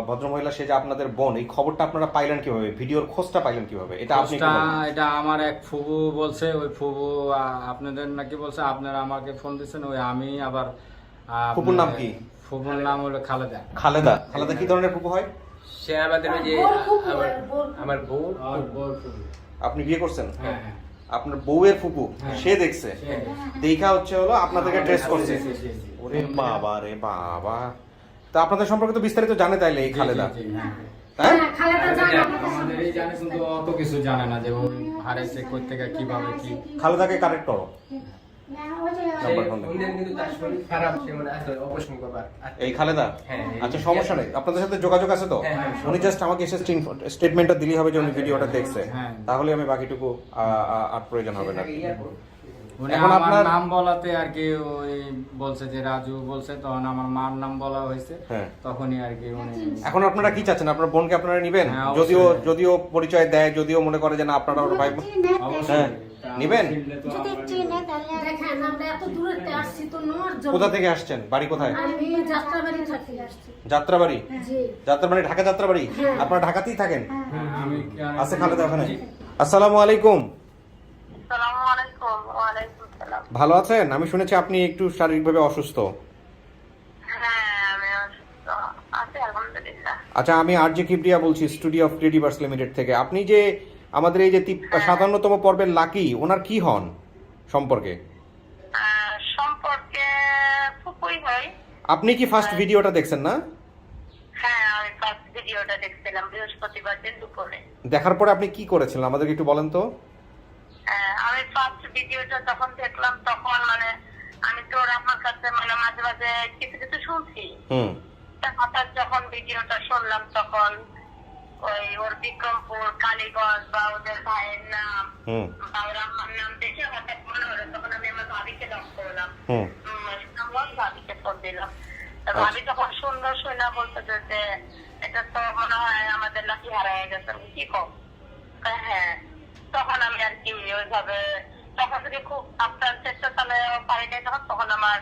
ভদ্রমহিলা, সে যে আপনাদের বোন, এই খবরটা আপনারা পাইলেন কিভাবে? ভিডিওর খোঁজটা পাইলেন কিভাবে? এটা আপনি একটু বলেন। এটা আমার এক ফুবু বলছে, ওই ফুবু আপনাদের নাকি বলছে, আপনারা আমাকে ফোন দিচ্ছেন, ওই আমি আবার ফুপুর নাম কি? ফুবুর নাম হলো খালেদা। খালেদা কি ধরনের ফুপু হয়? সে আমাদের ওই যে আমার বউ আর বউর ফুবু। আপনি বিয়ে করছেন? হ্যাঁ, হ্যাঁ। আপনার বউয়ের ফুপু হ্যাঁ। সে দেখছে, হ্যাঁ। দেখা হচ্ছে হলো আপনাদেরকে ট্রেস করছে। জি, জি, জি। ওরে বাবা রে বাবা, তা আপনাদের সম্পর্কে তো বিস্তারিত জানে তাইলে এই খালেদা? জি, জি, হ্যাঁ। হ্যাঁ, হ্যাঁ, খালেদা জানে। আমাদের এই জানে, কিন্তু অত কিছু জানে না যে ও হারাইছে কই থেকে, কিভাবে কি। খালেদাকে কানেক্ট করো। ওই যে নাম্বার ফোন দেন। উনি কিন্তু তার শরীর খারাপ, সে মানে আসলে অপারেশন করবার। এই খালেদা? হ্যাঁ, এই- আচ্ছা, সমস্যা নেই, আপনাদের সাথে যোগাযোগ আছে তো? হ্যাঁ, হ্যাঁ, উনি জাস্ট আমাকে এসে স্টেটমেন্টটা দিলেই হবে যে উনি ভিডিওটা দেখছে, হ্যাঁ। তাহলে আমি বাকিটুকু আর প্রয়োজন হবে না। উনি এখন আমার আপনার- নাম বলাতে আর কি ওই বলছে যে রাজু বলছে, তখন আমার মার নাম বলা হয়েছে, হ্যাঁ। তখনই আর কি উনি। এখন আপনারা কি চাচ্ছেন? আপনার বোনকে আপনারা নিবেন? হ্যাঁ, অবশ্যই। যদিও পরিচয় দেয়, যদিও মনে করে যে না আপনারা ওর ভাই বোন। চিনে, হ্যাঁ, নিবেন? চিনলে তো যদি আমরা- চিনে তাহলে দেখেন, আমরা এত দূরেতে আসছি তো নেওয়ার জন্য। কোথা থেকে আসছেন? বাড়ি কোথায়? আমি যাত্রাবাড়ি থেকে আসছি। যাত্রাবাড়ি? জি। যাত্রাবাড়ি, ঢাকা যাত্রাবাড়ি? আপনারা ঢাকাতেই থাকেন? হ্যাঁ, আমি আছে খালেদা ওখানে? আসসালামু আলাইকুম। আসসালামু আলাইকুম। ওয়ালাইকুম সালাম। ভালো আছেন? আমি শুনেছি আপনি একটু শারীরিকভাবে অসুস্থ। আচ্ছা, আমি আরজে কিবরিয়া বলছি, স্টুডিও অফ ক্রিয়েটিভার্স লিমিটেড থেকে। আপনি যে আমাদের এই যে 57তম পর্বের লাকি, ওনার কি হন সম্পর্কে? সম্পর্কে ফুপুই হয়। আপনি কি ফার্স্ট ভিডিওটা দেখছেন না? হ্যাঁ, আমি ফার্স্ট ভিডিওটা দেখছিলাম বৃহস্পতিবার দিন দুপুরে। দেখার পরে আপনি কি করেছিলেন আমাদেরকে একটু বলেন তো। আমি ফার্স্ট ভিডিওটা যখন দেখলাম তখন মানে আমি তো আমার কাছে মানে মাঝে মাঝে কিছু কিছু শুনছি। হঠাৎ যখন ভিডিওটা শুনলাম তখন ওই ওর বিক্রমপুর, কালীগঞ্জ বা ওদের ভাইয়ের নাম বা ওর আম্মার নাম দেখে হঠাৎ মনে হলো, তখন আমি আমার ভাবিকে লক করলাম, ভাবিকে ফোন দিলাম। ভাবি তখন সুন্দর শুনে বলতে যে এটা তো মনে হয় আমাদের লাকি হারায় গেছে। কি কম? হ্যাঁ। তখন আমি আর কি ওইভাবে তখন যদি খুব আপনার চেষ্টা চালে পারি নাই, তখন আমার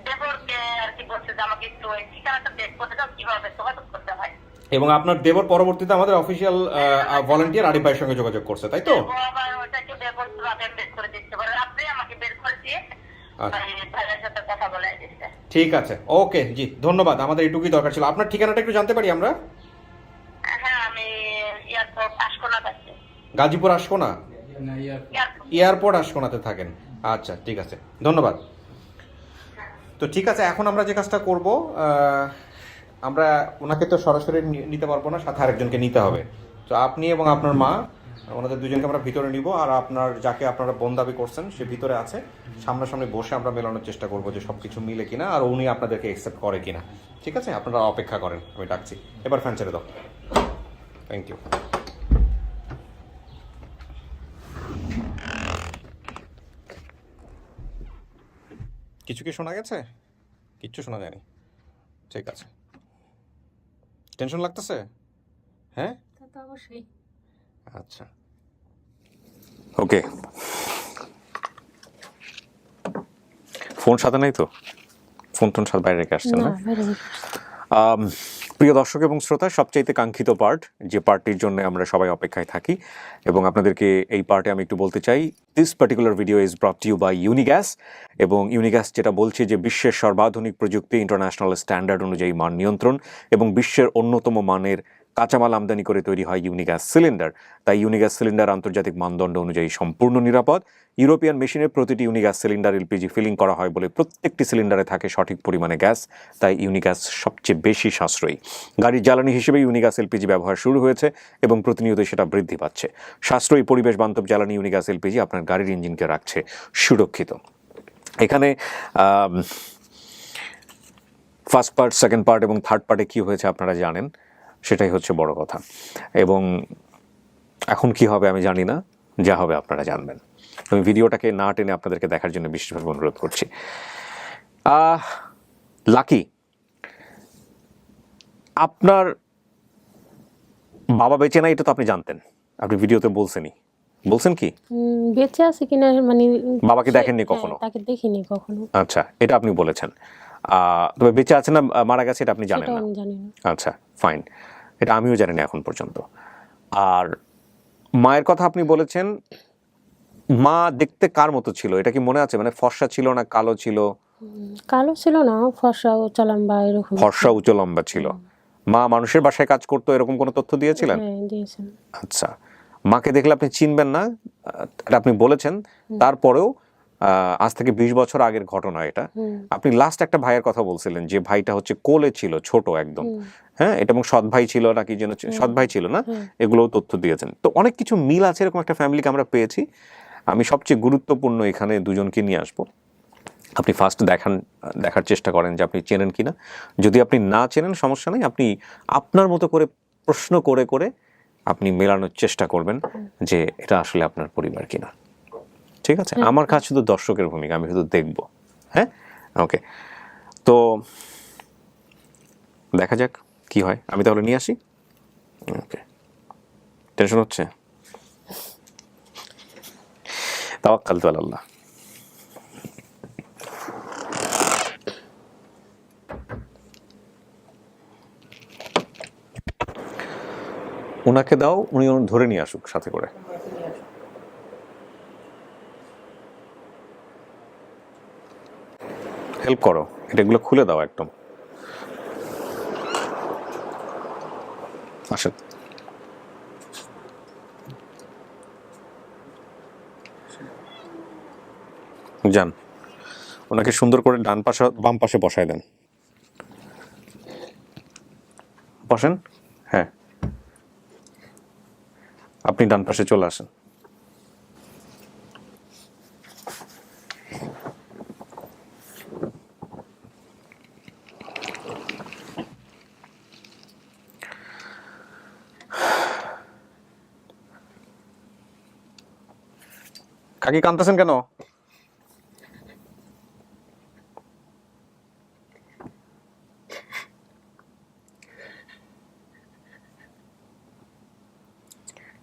দেবরকে আর কি বলছে যে আমাকে একটু ওই ঠিকানাটা বের করতে দাও, কিভাবে যোগাযোগ করতে হয়। এবং আপনার দেবর পরবর্তীতে আমাদের অফিসিয়াল ভলান্টিয়ার আরিফ ভাইয়ের সঙ্গে যোগাযোগ করছে, তাই তো? ওটাকে দেবর বের করে দিচ্ছে, আপনি আমাকে বের করে দিয়ে ভাইয়ের সাথে কথা বলে দিচ্ছে। ঠিক আছে, ওকে জি, ধন্যবাদ। আমাদের এটুকুই দরকার ছিল। আপনার ঠিকানাটা একটু জানতে পারি আমরা? হ্যাঁ, আমি এয়ারপোর্ট আশকোনা আছি। গাজীপুর আশকোনা? এয়ারপোর্ট আশকোনাতে থাকেন। আচ্ছা, ঠিক আছে, ধন্যবাদ। তো ঠিক আছে, এখন আমরা যে কাজটা করব, আমরা ওনাকে তো সরাসরি নিতে পারবো না, সাথে আরেকজনকে নিতে হবে। তো আপনি এবং আপনার মা, ওনাদের দুজনকে আমরা ভিতরে নিব, আর আপনার যাকে আপনারা বোন দাবি করছেন সে ভিতরে আছে। সামনাসামনি বসে আমরা মেলানোর চেষ্টা করবো যে সব কিছু মিলে কিনা, আর উনি আপনাদেরকে অ্যাকসেপ্ট করে কিনা। ঠিক আছে, আপনারা অপেক্ষা করেন, আমি ডাকছি। এবার ফ্যান ছেড়ে দাও। Thank you. কিছু কি শোনা গেছে? কিচ্ছু শোনা যায়নি। ঠিক আছে, টেনশন লাগতেছে? হ্যাঁ, অবশ্যই। আচ্ছা, ওকে। ফোন সাথে নাই তো? ফোন টোন সাথে বাইরে রেখে আসছেন না? প্রিয় দর্শক এবং শ্রোতা, সবচাইতে কাঙ্ক্ষিত পার্ট, যে পার্টটির জন্য আমরা সবাই অপেক্ষায় থাকি, এবং আপনাদেরকে এই পার্টে আমি একটু বলতে চাই, this particular video is brought you by Unigas. এবং ইউনিগ্যাস যেটা বলছে যে বিশ্বের সর্বাধুনিক প্রযুক্তি, ইন্টারন্যাশনাল স্ট্যান্ডার্ড অনুযায়ী মান নিয়ন্ত্রণ এবং বিশ্বের অন্যতম মানের কাঁচামাল আমদানি করে তৈরি হয় ইউনিগ্যাস সিলিন্ডার। তাই ইউনিগ্যাস সিলিন্ডার আন্তর্জাতিক মানদণ্ড অনুযায়ী সম্পূর্ণ নিরাপদ। ইউরোপিয়ান মেশিনে প্রতিটি ইউনিগ্যাস সিলিন্ডার এলপিজি ফিলিং করা হয় বলে প্রত্যেকটি সিলিন্ডারে থাকে সঠিক পরিমাণে গ্যাস, তাই ইউনিগ্যাস সবচেয়ে বেশি সাশ্রয়ী। গাড়ির জ্বালানি হিসেবে ইউনিগ্যাস এলপিজি ব্যবহার শুরু হয়েছে এবং প্রতিনিয়ত সেটা বৃদ্ধি পাচ্ছে। সাশ্রয়ী পরিবেশ বান্ধব জ্বালানি ইউনিগ্যাস এলপিজি আপনার গাড়ির ইঞ্জিনকে রাখছে সুরক্ষিত। এখানে ফার্স্ট পার্ট, সেকেন্ড পার্ট এবং থার্ড পার্টে কী হয়েছে আপনারা জানেন, সেটাই হচ্ছে বড় কথা। এবং এখন কি হবে আমি জানি না, যা হবে আপনারা জানবেন। আমি ভিডিওটাকে না টেনে আপনাদেরকে দেখার জন্য বিশেষভাবে অনুরোধ করছি। লাকি, আপনার বাবা বেঁচে নাই এটা তো আপনি জানতেন, আপনি ভিডিওতে বলছেন কি বেঁচে আছে কিনা, মানে বাবাকে দেখেননি কখনো? তাকে দেখিনি কখনো। আচ্ছা, এটা আপনি বলেছেন। তবে বেঁচে আছে না মারা গেছে এটা আপনি জানেন না? আমি জানি না। আচ্ছা, ফাইন, এটা আমিও জানি না এখন পর্যন্ত। আর মায়ের কথা আপনি বলেছেন, মা দেখতে কার মতো ছিল এটা কি মনে আছে? মানে ফর্সা ছিল না কালো ছিল? কালো ছিল না, ফর্সা উঁচা লম্বা এরকম। ফর্সা উঁচু লম্বা ছিল। মা মানুষের বাসায় কাজ করতো এরকম কোনো তথ্য দিয়েছিলেন? হ্যাঁ, দিয়েছেন। আচ্ছা, মাকে দেখলে আপনি চিনবেন না এটা আপনি বলেছেন। তারপরেও আজ থেকে 20 বছর আগের ঘটনা এটা। আপনি লাস্ট একটা ভাইয়ের কথা বলছিলেন যে ভাইটা হচ্ছে কোলে ছিল, ছোট একদম, হ্যাঁ, এটা এবং সৎ ভাই ছিল নাকি যেন, সৎ ভাই ছিল না, এগুলোও তথ্য দিয়েছেন। তো অনেক কিছু মিল আছে, এরকম একটা ফ্যামিলিকে আমরা পেয়েছি। আমি সবচেয়ে গুরুত্বপূর্ণ এখানে দুজনকে নিয়ে আসবো। আপনি ফার্স্ট দেখার চেষ্টা করেন যে আপনি চেনেন কিনা। যদি আপনি না চেনেন সমস্যা নেই, আপনি আপনার মতো করে প্রশ্ন করে করে আপনি মেলানোর চেষ্টা করবেন যে এটা আসলে আপনার পরিবার কিনা। ঠিক আছে, আমার কাছে শুধু দর্শকের ভূমিকা, আমি শুধু দেখবো। হ্যাঁ, ওকে, তো দেখা যাক কি হয়। আমি তাহলে নিয়ে আসি। ওকে, টেনশন হচ্ছে? তাওয়াক্কালতু আলাল্লাহ। ওনাকে দাও, উনি ধরে নিয়ে আসুক সাথে করে। হেল্প করো, এগুলো খুলে দাও একদম। আসেন। যান, ওনাকে সুন্দর করে ডান পাশে বাম পাশে বসায় দেন। বসেন। হ্যাঁ, আপনি ডান পাশে চলে আসেন। কাকি কাঁদতেছেন কেন?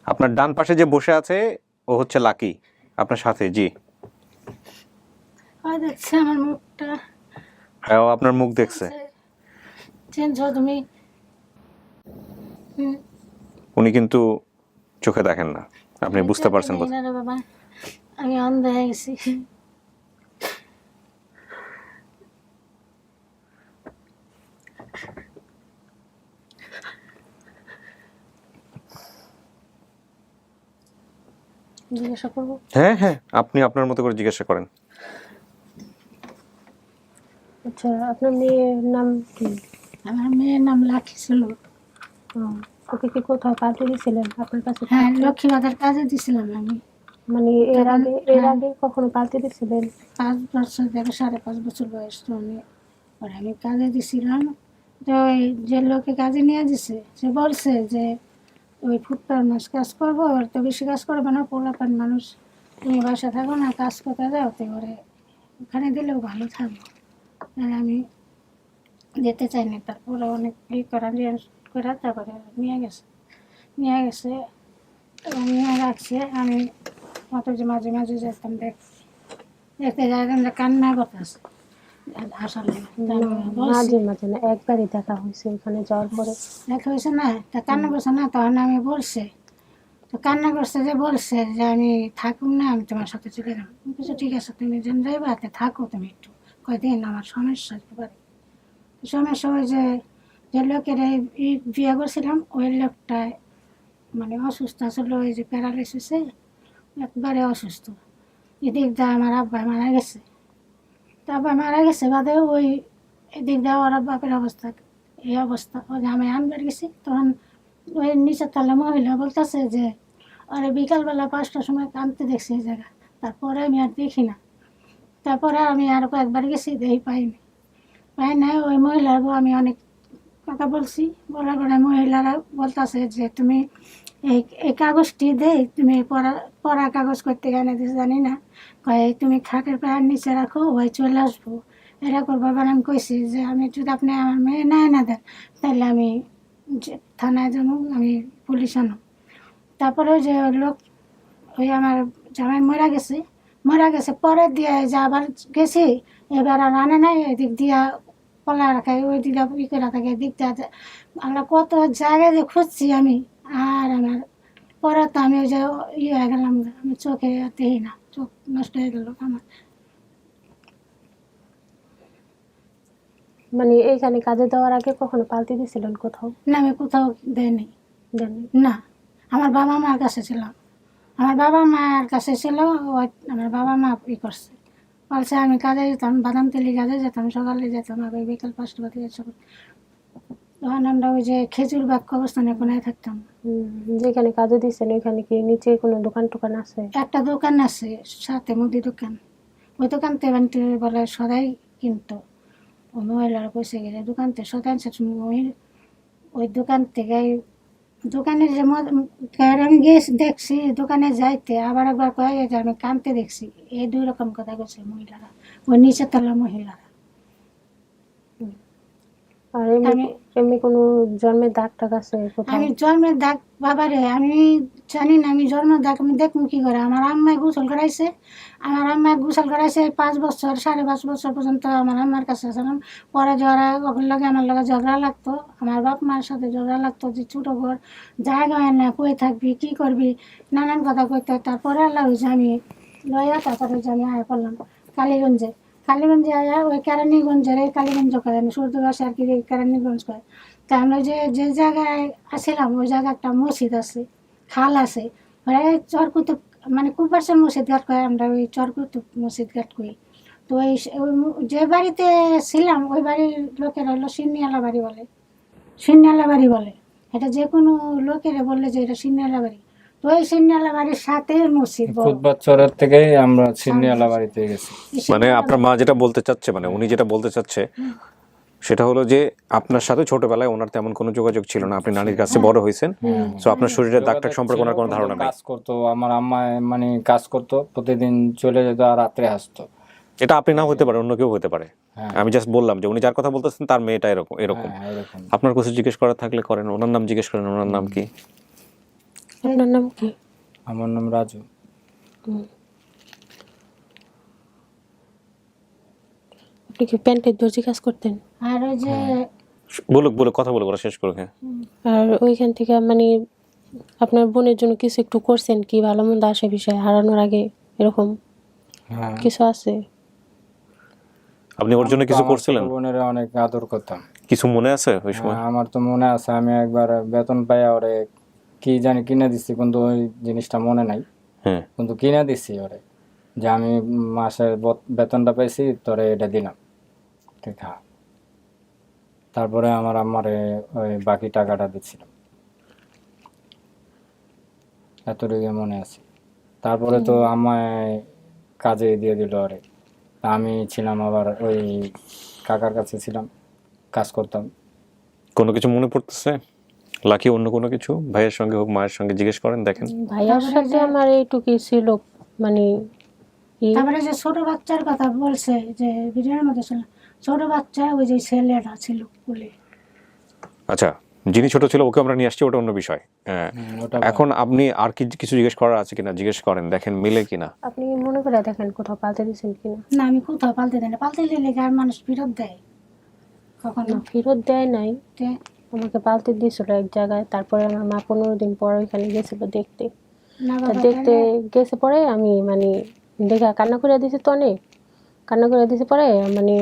আপনার ডান পাশে যে বসে আছে ও হচ্ছে লাকি, আপনার সাথে। জি দেখছে আমার মুখটা হ্যাঁ, ও আপনার মুখ দেখছে। চেঞ্জ হও তুমি। উনি কিন্তু চোখে দেখেন না, আপনি বুঝতে পারছেন। বাবা আমি অন্ধ হয়ে গেছি। জিজ্ঞাসা করবো? হ্যাঁ হ্যাঁ, আপনি আপনার মতো করে জিজ্ঞাসা করেন। আচ্ছা, আপনার মেয়ের নাম কি? আমার মেয়ের নাম লাকি ছিল। ওকে কি কোথাও পাঠিয়ে দিয়েছিলেন আপনার কাছে? হ্যাঁ, লক্ষ্মীবাজার কাজে দিছিলাম আমি। মানে এর আগে কখনো পাঠিয়ে দিয়েছিলেন? 5 বছর থেকে 5.5 বছর বয়স তো আমি কাজে দিছিলাম। তো ওই যে লোকে কাজে নিয়ে দিছে সে বলছে যে ওই ফুটপার মাছ কাজ করবো, আর তো বেশি কাজ করবে না, পোলাপান মানুষ, তুমি বাসা থাকো না, কাজ করতে যাও, তো করে ওখানে দিলেও ভালো থাকবো। আর আমি যেতে চাইনি। তারপরে অনেক করে তারপরে নিয়ে গেছে এবং নিয়ে রাখছে। আমি মতো যে মাঝে মাঝে যেতাম দেখতে যাইতাম যে কান্না করতেছে আসলে। মাঝে মাঝে না, একবারই দেখা হয়েছে ওখানে যাওয়ার পরে। দেখা হয়েছে না, তা কান্না করছে না, তখন আমি বলছে তো কান্না করছে যে বলছে যে আমি থাকুক না, আমি তোমার সাথে চলে যাবো। কিছু ঠিক আছে, তুমি যেন যাইবা হাতে থাকো তুমি একটু কয়দিন, আমার সমস্যা হতে পারে। সমস্যা ওই যে লোকের এই বিয়ে করছিলাম ওই লোকটা মানে অসুস্থ আসলে, ওই যে প্যারালাইসিসে একবারে অসুস্থ। এদিক দিয়ে আমার আব্বা মারা গেছে। তো আব্বা মারা গেছে বাদে ওই এদিক দিয়ে ওর বাপের অবস্থা এই অবস্থা। ওই যে আমি আনবার গেছি তখন ওই নিচের তলা মহিলা বলতেছে যে আরে বিকালবেলা 5টার সময় কাঁদতে দেখছি এই জায়গা। তারপরে আমি আর দেখি না। তারপরে আমি আর কয়েকবার গেছি, দেখি পাই না। ওই মহিলারও আমি অনেক কথা বলছি, বলার পরে মহিলারা বলতেছে যে তুমি এই কাগজটি দেই, তুমি পড়া কাগজ করতে গেলে জানি না, কয় তুমি খাটের পায়ের নিচে রাখো, ওই চলে আসবো, এরা করবো। এবার আমি কইছি যে আমি যদি আপনি আমার মেয়ে না দেন তাহলে আমি থানায় যাবো, আমি পুলিশ আনো। তারপরে ওই যে লোক ওই আমার জামাই মারা গেছে পরের দিয়ে যে আবার গেছি, এবার আর আনে নাই। এদিক দিয়া পলা রাখাই, ওই দিকে ই করে থাকে, এদিক দিয়ে আমরা কত জায়গায় যে খুঁজছি আমি। আর আমার পরে তো আমি ওই যে হয়ে গেলাম, আমি চোখে দেখি না, চোখ নষ্ট হয়ে গেল আমার। মানে এইখানে কাজে দেওয়ার আগে কখনো পাল্টি দিয়েছিলেন কোথাও? না, আমি কোথাও দেয়নি না। আমার বাবা মার কাছে ছিলাম, আমার বাবা মার কাছে ছিল। আমার বাবা মা ই করছে, বলছে আমি কাজে যেতাম, বাদাম তেলি কাজে যেতাম, সকালে যেতাম, আবার বিকেল 5টা বাজে যেতাম। তখন আমরা ওই যে খেজুর বাগ কবরস্থানে কোনায় থাকতাম। যেখানে কাজে দিচ্ছেন ওইখানে কি নিচে কোনো দোকান টোকান আছে? একটা দোকান আছে সাথে, মুদি দোকান। ওই দোকান থেকে বলে সদাই কিনতো। ওই মহিলারা পয়সা গেলে দোকান থেকে সদাই ওই দোকান থেকে দোকানের যে আমি গিয়ে দেখছি দোকানে যাইতে, আবার একবার কয়ে যে আমি কানতে দেখছি। এই 2 রকম কথা বলছে মহিলারা, ওই নিচে তলা মহিলারা। আর এমনি কোনো জন্মের দাগ টাগ আছে কোথাও? আমি জন্মের দাগ বাবারে আমি জানি না, আমি জন্মের দাগ আমি দেখবো কি করে। আমার আম্মায় গোসল করাইছে 5 বছর 5.5 বছর পর্যন্ত আমার আম্মার কাছে ছিলাম। পরে ওগুলো লাগে আমার লগে ঝগড়া লাগতো, আমার বাপ মার সাথে ঝগড়া লাগতো যে ছোটো ঘর, জায়গা হয় না, কই থাকবি, কি করবি, নানান কথা কইতে। তারপরে আল্লাহ হয়েছে আমি লইয়া, তারপরে হয়েছে আমি আয় করলাম কালীগঞ্জে। কালীগঞ্জে আয়া ওই কেরানীগঞ্জের এই কালীগঞ্জ করে সূর্যবাসী আর কি কেরানীগঞ্জ করে। তা আমরা যে জায়গায় আসছিলাম ওই জায়গায় একটা মসজিদ আছে, খাল আছে, ওই চরকুতুব মানে কুপারসের মসজিদ ঘাট করে, আমরা ওই চরকুতুব মসজিদ ঘাট করি। তো ওই যে বাড়িতে ছিলাম ওই বাড়ির লোকেরা হলো সিন্নিয়ালা বাড়ি বলে, সিন্নিয়ালা বাড়ি বলে। এটা যে কোনো লোকেরা বললে যে এটা সিন্নিয়ালা বাড়ি। তো ওই সিন্নিয়ালা বাড়ির সাথে মসজিদ বড়। ফুটবাচ্চরের থেকেই আমরা সিন্নিয়ালা বাড়িতে গেছি। মানে আপনার মা যেটা বলতে চাচ্ছে, মানে উনি যেটা বলতে চাচ্ছে সেটা হলো যে আপনার সাথে ছোটবেলায় ওনার তেমন কোনো যোগাযোগ ছিল না, আপনি নানির কাছে বড় হয়েছেন, তো আপনার শরীরের দাগটাগ সম্পর্কে ওনার কোনো ধারণা নেই। কাজ করতো, আমার আম্মা মানে কাজ করতো, প্রতিদিন চলে যেত আর রাত্রে আসতো। এটা আপনি না হতে পারে, অন্য কেউ হতে পারে। হ্যাঁ। আমি জাস্ট বললাম যে উনি যার কথা বলতেছেন তার মেয়েটা এরকম এরকম। হ্যাঁ, এরকম। আপনার কাছে জিজ্ঞেস করার থাকলে করেন, ওনার নাম জিজ্ঞেস করেন, ওনার নাম কি? আপনার নাম কি? আমার নাম রাজু। আপনি কি প্যান্টের দর্জি কাজ করতেন? আর ওই যে বলুক কথা বলুক, ওরা শেষ করুক। হ্যাঁ, আর ওইখান থেকে মানে আপনার বোনের জন্য কিছু একটু করছেন কি, ভালো মন্দ আসে বিষয় হারানোর আগে এরকম হ্যাঁ, কিছু আছে? আপনি ওর জন্য কিছু করছিলেন? বোনের অনেক আদর করতাম। কিছু মনে আছে ওই সময়? হ্যাঁ, আমার তো মনে আছে, আমি একবার বেতন পাই ওরে কি জানি কিনে দিচ্ছি, কিন্তু ওই জিনিসটা মনে নাই, হ্যাঁ, কিন্তু কিনে দিচ্ছি ওরে, যে আমি মাসের বেতনটা পাইছি তোরে এটা দিলাম, ঠিক আছে। তারপরে আমার আম্মারে ওই বাকি টাকাটা দিচ্ছিলাম, এতটুকু মনে আছে। তারপরে তো আমায় কাজে দিয়ে দিল ওরে। আমি ছিলাম আবার ওই কাকার কাছে ছিলাম, কাজ করতাম। কোনো কিছু মনে পড়তেছে লাকি? অন্য কোনো কিছু ভাইয়ের সঙ্গে হোক মায়ের সঙ্গে জিজ্ঞেস করেন, দেখেন। ভাইয়ার সাথে আমার এইটুকুই ছিল, মানে তারপরে যে ছোট বাচ্চার কথা বলছে যে ভিডিওর মধ্যে ছিল, ছোট বাচ্চা ওই যে ছেলেটা ছিল বলে। আচ্ছা, যিনি ছোট ছিল ওকে আমরা নিয়ে আসছি, ওটা অন্য বিষয়। হ্যাঁ, ওটা এখন আপনি আর কি কিছু জিজ্ঞেস করার আছে কিনা জিজ্ঞেস করেন, দেখেন মিলে কিনা। আপনি মনে করে দেখেন কোথাও পাল্টে দিয়েছেন কিনা। না আমি কোথাও পাল্টে দেয় না, পাল্টে দিলে আর মানুষ ফেরত দেয় কখনো? না, ফেরত দেয় নাই, তে আমাকে পাল্টে দিয়েছিল এক জায়গায়। তারপরে আমার মা 15 দিন পর ওইখানে গেছিল দেখতে। না তা বাবা, দেখতে গেছে পরে আমি মানে দেখা কান্না করে দিয়েছি, তো অনেক কান্না করে দিয়েছি। পরে মানে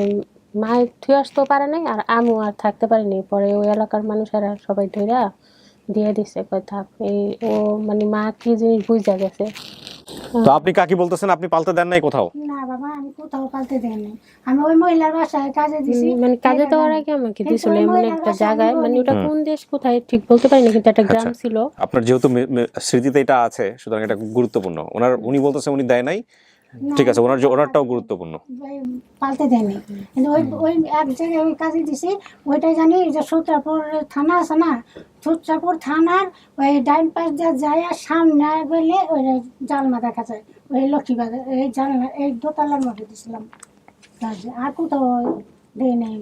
মা থুয়ে আসতেও পারে নাই, আর আমু আর থাকতে পারিনি। পরে ওই এলাকার মানুষেরা সবাই ধইরা দিয়ে দিছে, কয় থাক। এই ও মানে মা কি জিনিস বুঝা গেছে। তো আপনি কাকি বলতেছেন আপনি পাল্টে দেন নাই কোথাও? না বাবা আমি কোথাও পাল্টে দেয় না, আমি ওই মহিলার বাসায় কাজে দিছি। মানে কাজে দেওয়ার আগে আমাকে কিন্তু দিয়েছিল ওই এমন মহিলার একটা বাসায় জায়গায়, আমি মানে বলি। ওটা কোন দেশ কোথায় ঠিক বলতে পারি না, কিন্তু একটা গ্রাম আচ্ছা। ছিল। আপনার যেহেতু স্মৃতিতে এটা আছে, সুতরাং এটা গুরুত্বপূর্ণ। উনি বলতেছেন উনি দেয় নাই, ঠিক আছে, ওনারটাও গুরুত্বপূর্ণ। ওই পাল্টে দেয়নি, কিন্তু ওই এক জায়গায় ওই কাজে দিছি। ওইটাই জানি যে সূত্রাপুর থানা আছে না, সূত্রাপুর থানার ওই ডাইন পাশ দিয়ে যায় আর সামনে গেলে ওই জালনা দেখা যায়, ওই লক্ষ্মীবাজার এই জালনা এই দোতলার মধ্যে দিছিলাম কাজে, আর কোথাও দেয় নেই।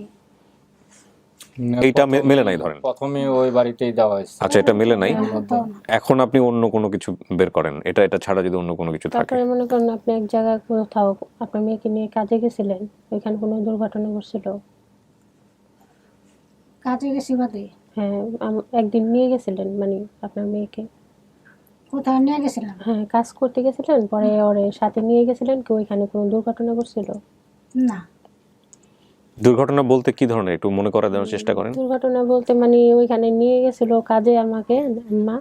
এইটা মেলে নাই ধরেন। প্রথমে ওই বাড়িতেই দেওয়া হয়েছে। আচ্ছা, এটা মেলে নাই। কোথাও না। এখন আপনি অন্য কোনো কিছু বের করেন, এটা ছাড়া যদি অন্য কোনো কিছু থাকে। তারপরে মনে করেন আপনি এক জায়গায় কোথাও আপনার মেয়েকে নিয়ে কাজে গেছিলেন, ওইখানে কোনো দুর্ঘটনা ঘটছিল? কাজে গেছি বাদে হ্যাঁ, একদিন নিয়ে গেছিলেন মানে আপনার মেয়েকে? কোথাও নিয়ে গেছিলাম? হ্যাঁ, কাজ করতে গেছিলেন, পরে ওরে সাথে নিয়ে গেছিলেন কি, ওইখানে কোনো দুর্ঘটনা ঘটছিল? না। দুর্ঘটনা বলতে কি ধরনের, একটু মনে করে দেওয়ার চেষ্টা করেন। দুর্ঘটনা বলতে মানে ওইখানে নিয়ে গেছিল কাজে আমাকে আম্মা।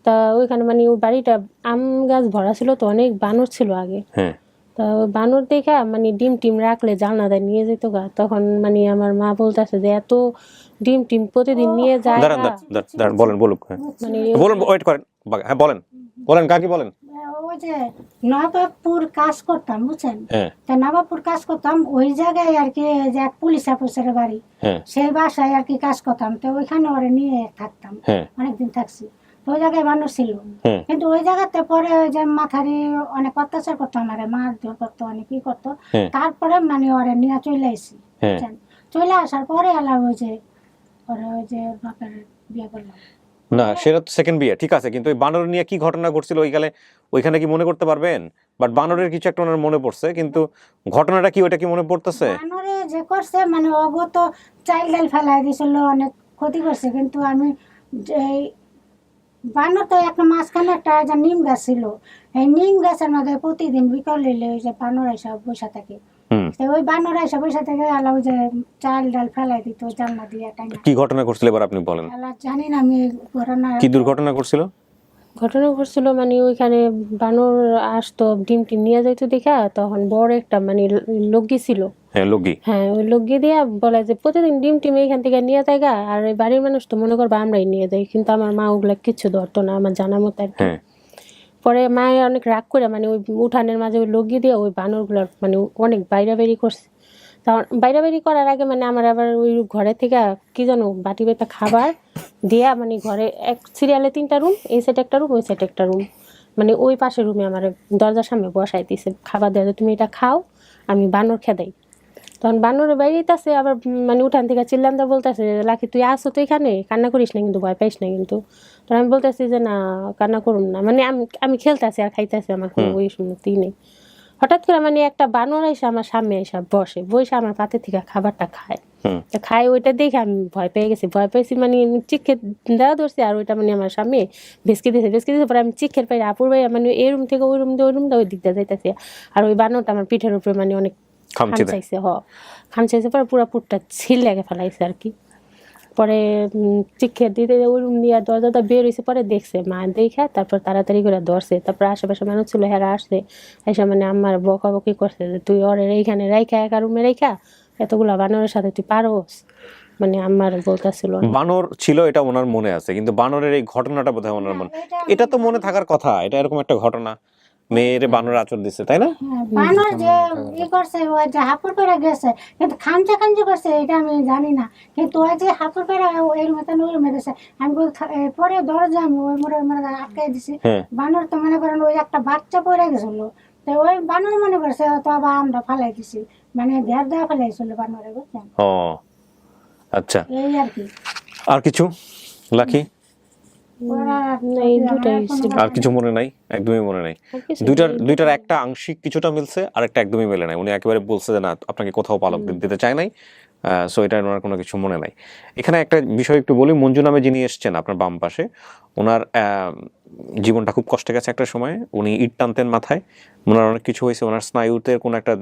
তা ওইখানে মানে ওই বাড়িটা আম গাছ ভরা ছিল, তো অনেক বানর ছিল আগে। হ্যাঁ, তা ওই বানর দেখা মানে ডিম টিম রাখলে জানলা দেয় নিয়ে যেত গা। তখন মানে আমার মা বলতেছে যে এত ডিম টিম প্রতিদিন নিয়ে যায় দাঁড়ান গা। দাঁড়ান, বলুক। হ্যাঁ, মানে বলুন, ওয়েট করেন। হ্যাঁ, বলেন কাকি বলেন। ওই যে নবাবপুর কাজ করতাম বুঝছেন, হ্যাঁ, তা নবাবপুর কাজ করতাম ওই জায়গায় আর কি, যে এক পুলিশ অফিসারের বাড়ি, হ্যাঁ, সেই বাসায় আর কি কাজ করতাম। তো ওইখানে ওরা নিয়ে থাকতাম, হ্যাঁ, অনেকদিন থাকছি। তো ওই জায়গায় বানর ছিল, হ্যাঁ, কিন্তু ওই জায়গাতে পরে ওই যে মাথারি অনেক অত্যাচার করতো, আমার মারধর করতো, অনেক কি করতো। হ্যাঁ, তারপরে মানে ওরা নিয়ে চলে আসি, হ্যাঁ। বুঝছেন? চলে আসার পরে এলাম ওই যে ওরা ওই যে বাপের বিয়ে করলাম। না সেটা তো সেকেন্ড বিয়ে, ঠিক আছে, কিন্তু ওই বানর নিয়ে কি ঘটনা ঘটছিল ওইখানে কি মনে করতে পারবেন? বাট বানরের কিছু একটা ওনার মনে পড়ছে, কিন্তু ঘটনাটা কি ওইটা কি মনে পড়তেছে? বানরে যে করছে মানে অগত চাইল ডাল ফেলাই দিয়েছিল, অনেক ক্ষতি করছে। কিন্তু আমি এই বানর তো একটা মাঝখানে একটা যে নিম গাছ ছিল, এই নিম গাছের মধ্যে প্রতিদিন বিকাল হইলে ওই যে বানর এসে বসে থাকে, তো ওই বানর এসে বসে থেকে আলা ওই যে চাল ডাল ফেলাই দিত জানলা দিয়ে টাইনা। কি ঘটনা ঘটছিল এবার আপনি বলেন, আলা জানি না আমি ঘটনা কি দুর্ঘটনা ঘটছিল? ঘটনা ঘটছিল মানে ওইখানে বানর আসতো ডিম টিম নিয়ে যাইতো দেখা, তখন বড় একটা মানে লগি ছিল। হ্যাঁ, লগি। হ্যাঁ, ওই লগি দিয়া বলে যে প্রতিদিন ডিম টিম এখান থেকে নিয়ে যায় গা, আর ওই বাড়ির মানুষ তো মনে করবো আমরাই নিয়ে যাই, কিন্তু আমার মা ওগুলা কিছু ধরতো না আমার জানা মতো আর কি। হ্যাঁ, পরে মায়ে অনেক রাগ করে মানে ওই উঠানের মাঝে ওই লগি দিয়ে ওই বানরগুলার মানে অনেক বাইরাবেরি করছে। তখন বাইরাবেরি করার আগে মানে আমার আবার ওই ঘরে থেকে কি জানো বাটি বেতা খাবার দিয়া মানে ঘরে এক সিরিয়ালে 3টা রুম, এই সাইডে একটা রুম ওই সাইডে একটা রুম, মানে ওই পাশের রুমে আমার দরজার সামনে বসাই দিছে খাবার দেওয়া, তুমি এটা খাও আমি বানর খেদাই। তখন বানরের বাইরেইতেছে আবার মানে উঠান থেকে চিল্লান্দা বলতেছে, লাকি তুই আসো তো এখানে, কান্না করিস না কিন্তু, ভয় পাইস না কিন্তু। তখন আমি বলতেছি যে না কান্না করুন না, মানে আমি খেলতেছি আর খাইতেছি, আমার কোনো ওই শুনতেই নেই। হঠাৎ করে মানে একটা বানর এসে আমার সামনে এসে বসে আমার পাতে থেকে খাবারটা খায়। তো খায় ওইটা দেখে আমি ভয় পেয়ে গেছি, ভয় পেয়েছি মানে চিক্ষে দেওয়া ধরছি, আর ওইটা মানে আমার সামনে ভেসকে দিয়েছে পরে আমি চিক্ষের পাই আপুর ভাই মানে এই রুম থেকে ওই রুম দিয়ে ওই রুম দিয়ে ওই দিক দিয়ে যাইতেছি, আর ওই বানরটা আমার পিঠের উপরে মানে অনেক খামচাইছে পরে পুরা পুরটা ছিল লেগে ফেলাইছে আর কি। পরে চিক্ষে দিতে ওই রুম দিয়ে দরজাটা বের হয়েছে, পরে দেখছে মা দেখা, তারপর তাড়াতাড়ি করে ধরছে। তারপর আশেপাশে মানুষ ছিল, হেরা আসছে, এসে মানে আমার বকাবকি করছে যে তুই ওর এইখানে রাইখা একা রুমে রাইখা এতগুলা বানরের সাথে তুই পারোস, মানে আমার বলতেছিল। বানর ছিল এটা ওনার মনে আছে, কিন্তু বানরের এই ঘটনাটা বোধহয় ওনার মনে, এটা তো মনে থাকার কথা, এটা এরকম একটা ঘটনা মেয়েরে বানর আচর দিচ্ছে, তাই না? বানর যে ই করছে ওই যে হাপুর পেড়া গেছে, কিন্তু খামচা করছে এটা আমি জানি না, কিন্তু ওই যে হাপুর পেড়া এই রুমে ওই রুমে গেছে, আমি পরে দরজা আমি ওই মোড়ে আটকাই দিছি। বানর তো মনে করেন ওই একটা বাচ্চা পড়ে গেছিল, তো ওই বানর মনে করছে তো আবার আমরা ফালাই দিছি, মানে ধ্যার দেওয়া ফেলাইছিল বানরে, বুঝছেন? ও আচ্ছা, এই আর কি। আর কিছু লাকি? এই দুটাই আর কিছু মনে নাই, একদমই মনে নাই। দুইটার একটা আংশিক কিছুটা মিলছে, আর একটা একদমই মেলে নাই। উনি একেবারে বলছে যে না আপনাকে কোথাও পালক দিতে চায় নাই, সো এটা ওনার কোনো কিছু মনে নাই। এখানে একটা বিষয় একটু বলি, মঞ্জু নামে যিনি এসছেন আপনার বাম পাশে, ওনার জীবনটা খুব কষ্টে গেছে একটা সময়। উনি ইট টানতেন মাথায়, ওনার অনেক কিছু হয়েছে, ওনার স্নায়ুতে কোনো একটা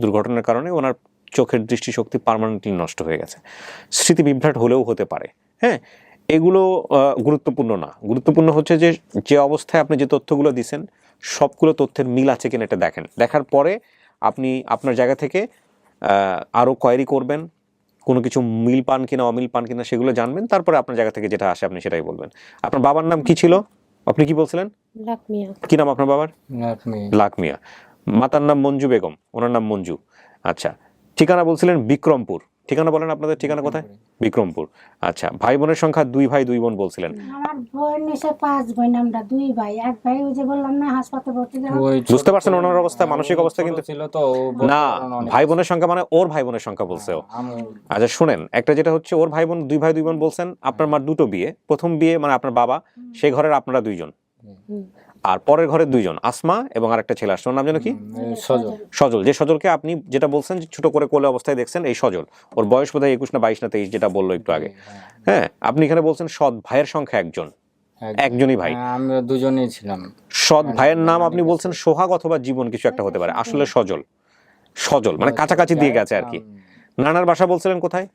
দুর্ঘটনার কারণে ওনার চোখের দৃষ্টিশক্তি পার্মানেন্টলি নষ্ট হয়ে গেছে। স্মৃতি বিভ্রাট হলেও হতে পারে, হ্যাঁ, এগুলো গুরুত্বপূর্ণ না। গুরুত্বপূর্ণ হচ্ছে যে যে অবস্থায় আপনি যে তথ্যগুলো দিচ্ছেন সবগুলো তথ্যের মিল আছে কিনা এটা দেখেন। দেখার পরে আপনি আপনার জায়গা থেকে আরও কোয়েরি করবেন, কোনো কিছু মিল পান কিনা অমিল পান কিনা সেগুলো জানবেন, তারপরে আপনার জায়গা থেকে যেটা আসে আপনি সেটাই বলবেন। আপনার বাবার নাম কি ছিল? আপনি কি বলছিলেন? লাখ মিয়া। কি নাম আপনার বাবার? লাখ মিয়া। মাতার নাম মঞ্জু বেগম, ওনার নাম মঞ্জু। আচ্ছা, ঠিকানা বলছিলেন বিক্রমপুর। ঠিকানা বলেন আপনাদের ঠিকানা কোথায়? বিক্রমপুর। আচ্ছা, ভাই বোনের সংখ্যা 2 ভাই 2 বোন বলছিলেন। আমার বোন নিচে 5 বোন, আমরা 2 ভাই, এক ভাই ওই যে বললাম না হাসপাতালে ভর্তি। বুঝতে পারছেন ওনার অবস্থা, মানসিক অবস্থা কিন্তু ছিল তো না। ভাই বোনের সংখ্যা মানে ওর ভাই বোনের সংখ্যা বলছে ও। আচ্ছা শুনেন, একটা যেটা হচ্ছে ওর ভাই বোন 2 ভাই 2 বোন বলছেন, আপনার মার 2টো বিয়ে, প্রথম বিয়ে মানে আপনার বাবা, সেই ঘরের আপনারা 2 জন, আর পরের ঘরের 2 জন, আসমা এবং আরেকটা ছেলে আসছে, ওর নাম যেন কি? সজল। যে সজলকে আপনি যেটা বলছেন যে ছোট করে কোলে অবস্থায় দেখছেন, এই সজল, ওর বয়স বোধহয় 21 না 22 না 23 যেটা বললো একটু আগে। হ্যাঁ, আপনি এখানে বলছেন সৎ ভাইয়ের সংখ্যা একজনই ভাই। আমরা দুজনেই ছিলাম। সৎ ভাইয়ের নাম আপনি বলছেন সোহাগ অথবা জীবন কিছু একটা হতে পারে, আসলে সজল মানে কাছাকাছি দিয়ে গেছে আর কি। নানার বাসা বলছিলেন কোথায়?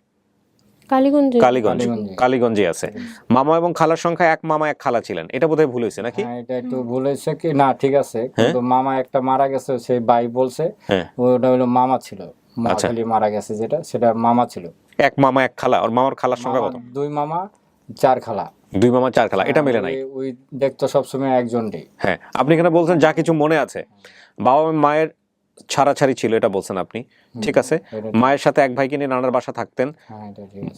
কালীগঞ্জে আছে। মামা এবং খালার সংখ্যা 1 মামা 1 খালা ছিলেন, এটা বোধহয় ভুল হয়েছে নাকি? এটা একটু ভুল হয়েছে কি না, ঠিক আছে, কিন্তু মামা একটা মারা গেছে, সেই ভাই বলছে ওটা হলো মামা ছিল, খালি মারা গেছে যেটা সেটা মামা ছিল। 1 মামা 1 খালা, আর মামার খালার সংখ্যা কত? 2 মামা 4 খালা। 2 মামা 4 খালা, এটা মেলে নাই। ওই দেখতো সবসময় একজনই। হ্যাঁ, আপনি এখানে বলছেন যা কিছু মনে আছে, বাবা মায়ের ছাড়াছাড়ি ছিল এটা বলছেন আপনি, ঠিক আছে। মায়ের সাথে এক ভাইকে নিয়ে নানার বাসা থাকতেন।